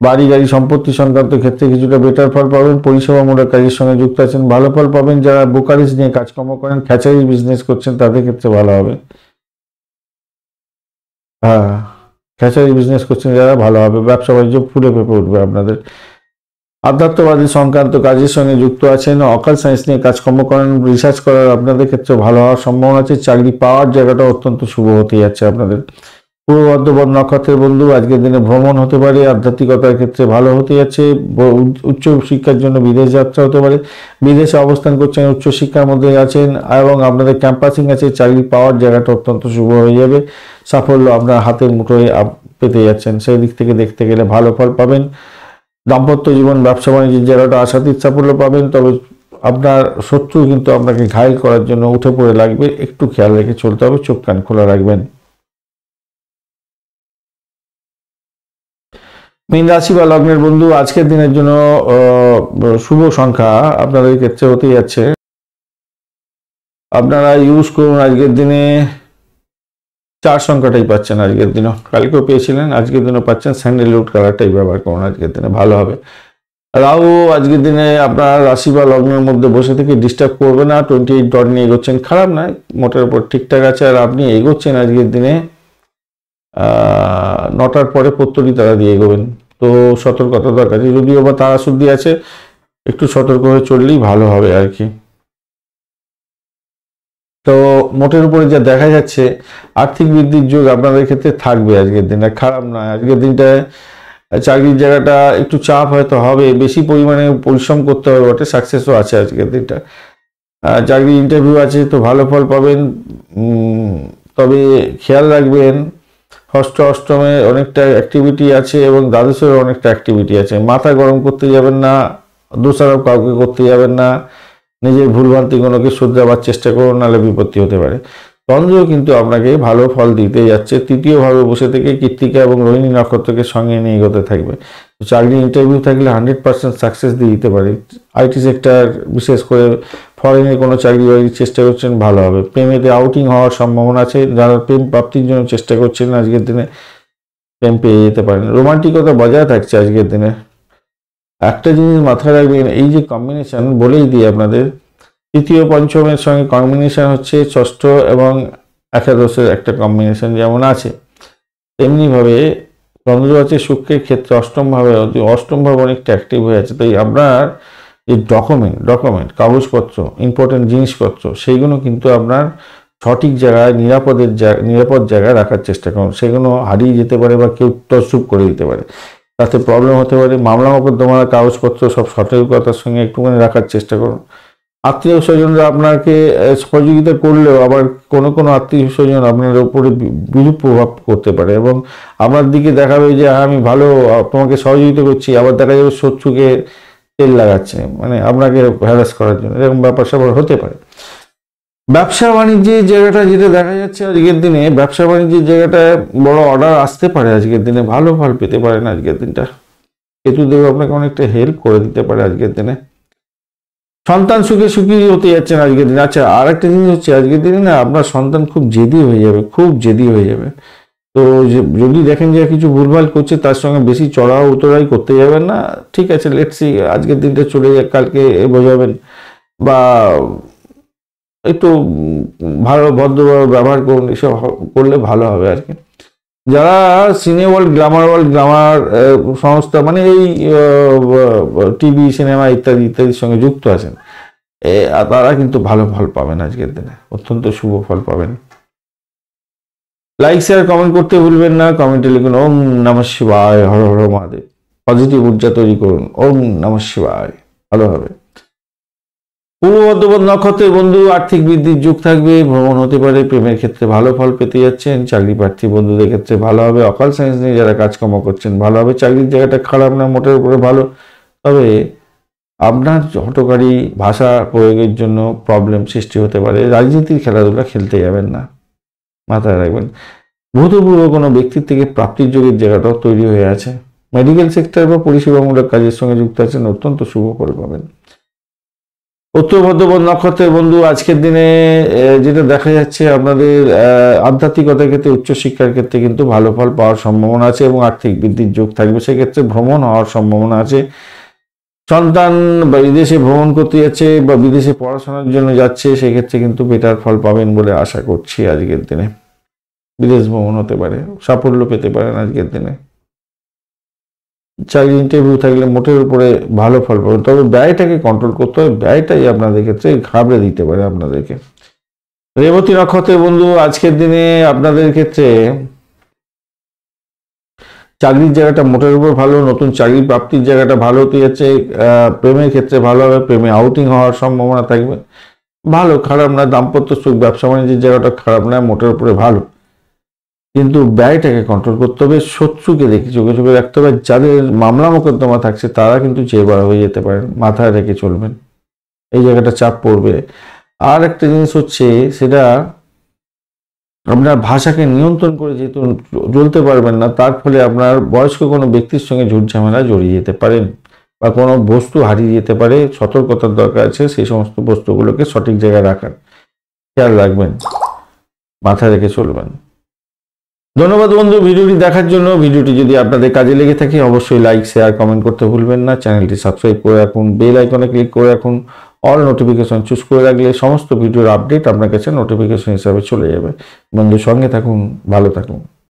বাড়ি গাড়ি সম্পত্তি সংক্রান্ত ক্ষেত্রে কিছুটা বেটার ফল পাবেন। পরিষেবামূলক কাজের সঙ্গে যুক্ত আছেন, ভালো ফল পাবেন। যারা ব্রোকারেজ নিয়ে কাজকর্ম করেন, খ্যাচারি বিজনেস করছেন, তাদের ক্ষেত্রে ভালো হবে। হ্যাঁ, খ্যাচারি বিজনেস করছেন যারা, ভালো হবে। ব্যবসা বাণিজ্য ফুলে ফেপে উঠবে আপনাদের। আধ্যাত্মবাদী সংক্রান্ত কাজের সঙ্গে যুক্ত আছেন, অকাল সায়েন্স নিয়ে কাজকর্ম করেন, রিসার্চ করার আপনাদের ক্ষেত্রে ভালো হওয়ার সম্ভাবনা আছে। চাকরি পাওয়ার জায়গাটা অত্যন্ত শুভ হতে যাচ্ছে আপনাদের। পূর্ব বর্ধমান নক্ষত্রের বন্ধু আজকের দিনে ভ্রমণ হতে পারে, আধ্যাত্মিকতার ক্ষেত্রে ভালো হতে যাচ্ছে। উচ্চ শিক্ষার জন্য বিদেশ যাত্রা হতে পারে, বিদেশে অবস্থান করছেন, উচ্চ শিক্ষার মধ্যে আছেন এবং আপনাদের ক্যাম্পাসিং আছে, চাকরি পাওয়ার জায়গাটা অত্যন্ত শুভ হয়ে যাবে। সাফল্য আপনার হাতের মুঠোয় পেতে যাচ্ছেন, সেই দিক থেকে দেখতে গেলে ভালো ফল পাবেন। দাম্পত্য জীবন, ব্যবসা বাণিজ্যের জায়গাটা আশাতীত সাফল্য পাবেন, তবে আপনার শত্রু কিন্তু আপনাকে ঘায়েল করার জন্য উঠে পড়ে লাগবে, একটু খেয়াল রেখে চলতে হবে, চোখ কান খোলা রাখবেন। মীন রাশি বা লগ্নের বন্ধু আজকের দিনের জন্য শুভ সংখ্যা আপনাদের ক্ষেত্রে হতে যাচ্ছে, আপনারা ইউজ করুন আজকের দিনে 4 সংখ্যাটাই পাচ্ছেন আজকের দিনও, কালকেও পেয়েছিলেন, আজকের দিনও পাচ্ছেন। স্যান্ডেলউড কালারটাই ব্যবহার করুন আজকের দিনে, ভালো হবে। রাহু আজকের দিনে আপনার রাশি বা লগ্নের মধ্যে বসে থেকে ডিস্টার্ব করবে না। 28 ডট নিয়ে এগোচ্ছেন, খারাপ নয়, মোটের উপর ঠিকঠাক আছে। আর আপনি এগোচ্ছেন আজকের দিনে 9টার পরে প্রত্যরী তারা দিয়ে এগোবেন, তো সতর্কতা দরকার। যদিও বা তারা শুদ্ধি আছে, একটু সতর্ক হয়ে চললেই ভালো হবে আর কি। তো মোটের উপরে যা দেখা যাচ্ছে, আর্থিক বৃদ্ধির যোগ আপনাদের ক্ষেত্রে থাকবে আজকের দিনটা, খারাপ নয়। আজকের দিনটায় চাকরির জায়গাটা একটু চাপ হয়তো হবে, বেশি পরিমাণে পরিশ্রম করতে হবে বটে, সাকসেসও আছে আজকের দিনটা। চাকরি ইন্টারভিউ আছে, তো ভালো ফল পাবেন। তবে খেয়াল রাখবেন, ষষ্ঠ অষ্টমে অনেকটা অ্যাক্টিভিটি আছে এবং দ্বাদশের অনেকটা অ্যাক্টিভিটি আছে। মাথা গরম করতে যাবেন না, দোষারোপ কাউকে করতে যাবেন না, নিজের ভুলভ্রান্তিগুলোকে শুধরাবার চেষ্টা করুন, নাহলে বিপত্তি হতে পারে। চন্দ্র কিন্তু আপনাকে ভালো ফল দিতে যাচ্ছে, তৃতীয়ভাবে বসে থেকে কৃত্তিকা এবং রোহিণী নক্ষত্রকে সঙ্গে নিয়ে এগোতে থাকবে। চাকরি ইন্টারভিউ থাকলে 100% সাকসেস দিয়ে দিতে পারে। আইটি সেক্টর, বিশেষ করে ফরেনে কোনো চাকরি বাকরির চেষ্টা করছেন, ভালো হবে। প্রেমেতে আউটিং হওয়ার সম্ভাবনা আছে, যারা প্রেম প্রাপ্তির জন্য চেষ্টা করছেন আজকের দিনে প্রেম পেয়ে যেতে পারেন। রোমান্টিকতা বজায় থাকছে আজকের দিনে। একটা জিনিস মাথায় রাখবেন, এই যে কম্বিনেশন বলেই দিই আপনাদের, তৃতীয় পঞ্চমের সঙ্গে কম্বিনেশন হচ্ছে ষষ্ঠ এবং একাদশের একটা কম্বিনেশন যেমন আছে, তেমনিভাবে চন্দ্র আছে শুক্রের ক্ষেত্রে অষ্টম ভাবে অনেকটা অ্যাক্টিভ হয়ে আছে। তাই আপনার যে ডকুমেন্ট কাগজপত্র, ইম্পর্টেন্ট জিনিসপত্র, সেইগুলো কিন্তু আপনার সঠিক জায়গায় নিরাপদ জায়গায় রাখার চেষ্টা করুন। সেগুলো হারিয়ে যেতে পারে বা কেউ তছরূপ করে দিতে পারে, তাতে প্রবলেম হতে পারে। মামলা মোকদ্দমার কাগজপত্র সব সতর্কতার সঙ্গে একটুখানি রাখার চেষ্টা করুন। আত্মীয় স্বজনরা আপনাকে সহযোগিতা করলেও আবার কোনো আত্মীয় স্বজন আপনার উপরে বিরূপ প্রভাব করতে পারে এবং আপনার দিকে দেখাবে যে আমি ভালো তোমাকে সহযোগিতা করছি, আবার দেখা যাবে শত্রুকে তেল লাগাচ্ছে, মানে আপনাকে হ্যারাস করার জন্য, এরকম ব্যাপার স্যাপার হতে পারে। ব্যবসা বাণিজ্যের জায়গাটা যেটা দেখা যাচ্ছে আজকের দিনে, ব্যবসা বাণিজ্যের জায়গাটায় বড় অর্ডার আসতে পারে আজকের দিনে, ভালো ফল পেতে পারেন আজকের দিনটা। কেতুদেব আপনাকে অনেকটা হেল্প করে দিতে পারে আজকের দিনে। সন্তান সুখী হতে যাচ্ছেন আজকের দিনে। আচ্ছা, আর একটা জিনিস হচ্ছে আজকের দিনে না আপনার সন্তান খুব জেদি হয়ে যাবে। তো যদি দেখেন যে কিছু ভুলভাল করছে, তার সঙ্গে বেশি চড়া উতরাই করতে যাবেন না। ঠিক আছে, লেটস সি, আজকের দিনটা চলে যাক, কালকে বোঝাবেন, বা একটু ভালো ভদ্রভাবে ব্যবহার করুন। এসব করলে ভালো হবে আর কি। যারা সিনে ওয়ার্ল্ড, গ্ল্যামার সংস্থা, মানে এই টিভি, সিনেমা ইত্যাদির সঙ্গে যুক্ত আছেন, তারা কিন্তু ভালো ফল পাবেন আজকের দিনে, অত্যন্ত শুভ ফল পাবেন। লাইক, শেয়ার, কমেন্ট করতে ভুলবেন না। কমেন্টে লিখুন ওম নমঃ শিবায়, হর হর মহাদেব। পজিটিভ ঊর্জা তৈরি করুন। ওম নমঃ শিবায়, ভালো হবে। পূর্ব বর্ধমান নক্ষত্রের বন্ধু, আর্থিক বৃদ্ধির যুগ থাকবে, ভ্রমণ হতে পারে, প্রেমের ক্ষেত্রে ভালো ফল পেতে যাচ্ছেন, চাকরি প্রার্থী বন্ধুদের ক্ষেত্রে ভালো হবে, অকাল সায়েন্স নিয়ে যারা কাজকর্ম করছেন ভালো হবে, চাকরির জায়গাটা খারাপ না, মোটের উপরে ভালো। তবে আপনার হঠকারী ভাষা প্রয়োগের জন্য প্রবলেম সৃষ্টি হতে পারে। রাজনীতির খেলাধুলা খেলতে যাবেন না, মাথায় রাখবেন। ভূতপূর্ব কোনো ব্যক্তির থেকে প্রাপ্তির যোগের জায়গাটাও তৈরি হয়ে আছে। মেডিকেল সেক্টর বা পরিষেবামূলক কাজের সঙ্গে যুক্ত আছেন, অত্যন্ত শুভ ফল পাবেন। উত্তর বর্ধমান নক্ষত্রের বন্ধু, আজকের দিনে যেটা দেখা যাচ্ছে আপনাদের আধ্যাত্মিকতার ক্ষেত্রে, উচ্চশিক্ষার ক্ষেত্রে কিন্তু ভালো ফল পাওয়ার সম্ভাবনা আছে এবং আর্থিক বৃদ্ধির যোগ থাকবে। সেক্ষেত্রে ভ্রমণ হওয়ার সম্ভাবনা আছে। সন্তান বা বিদেশে ভ্রমণ করতে যাচ্ছে বা বিদেশে পড়াশোনার জন্য যাচ্ছে, সেক্ষেত্রে কিন্তু বেটার ফল পাবেন বলে আশা করছি আজকের দিনে। বিদেশ ভ্রমণ হতে পারে, সাফল্য পেতে পারেন আজকের দিনে। চাকরি ইন্টারভিউ থাকলে মোটের উপরে ভালো ফল পাবেন, তবে ব্যয়টাকে কন্ট্রোল করতে হবে। ব্যয়টাই আপনাদের ক্ষেত্রে ঘাবড়ে দিতে পারে আপনাদেরকে। রেবতী নক্ষত্রের বন্ধু, আজকের দিনে আপনাদের ক্ষেত্রে চাকরির জায়গাটা মোটের উপর ভালো, নতুন চাকরি প্রাপ্তির জায়গাটা ভালো হতে যাচ্ছে। প্রেমের ক্ষেত্রে ভালো হবে, প্রেমে আউটিং হওয়ার সম্ভাবনা থাকবে, ভালো, খারাপ না। দাম্পত্য সুখ, ব্যবসা বাণিজ্যের জায়গাটা খারাপ না, মোটের উপরে ভালো, কিন্তু ব্যয়টাকে কন্ট্রোল করতে হবে। শত্রুকে দেখে চোখে রাখতে হবে। যাদের মামলা মোকদ্দমা থাকছে তারা কিন্তু চেয়ে হয়ে যেতে পারেন, মাথায় রেখে চলবেন, এই জায়গাটা চাপ পড়বে। আর একটা জিনিস হচ্ছে, সেটা আপনার ভাষাকে নিয়ন্ত্রণ করে যেহেতু চলতে পারবেন না, তার ফলে আপনার বয়স্ক কোনো ব্যক্তির সঙ্গে ঝুট ঝামেলা জড়িয়ে যেতে পারেন বা কোনো বস্তু হারিয়ে যেতে পারে। সতর্কতার দরকার আছে, সেই সমস্ত বস্তুগুলোকে সঠিক জায়গায় রাখার খেয়াল রাখবেন, মাথায় রেখে চলবেন। ধন্যবাদ বন্ধু ভিডিওটি দেখার জন্য। ভিডিওটি যদি আপনাদের কাজে লেগে থাকে অবশ্যই লাইক, শেয়ার, কমেন্ট করতে ভুলবেন না। চ্যানেলটি সাবস্ক্রাইব করে রাখুন, বেল আইকনে ক্লিক করে রাখুন। অল নোটিফিকেশন চুজ করে রাখলে সমস্ত ভিডিওর আপডেট আপনার কাছে নোটিফিকেশন হিসাবে চলে যাবে। বন্ধু সঙ্গে থাকুন, ভালো থাকুন।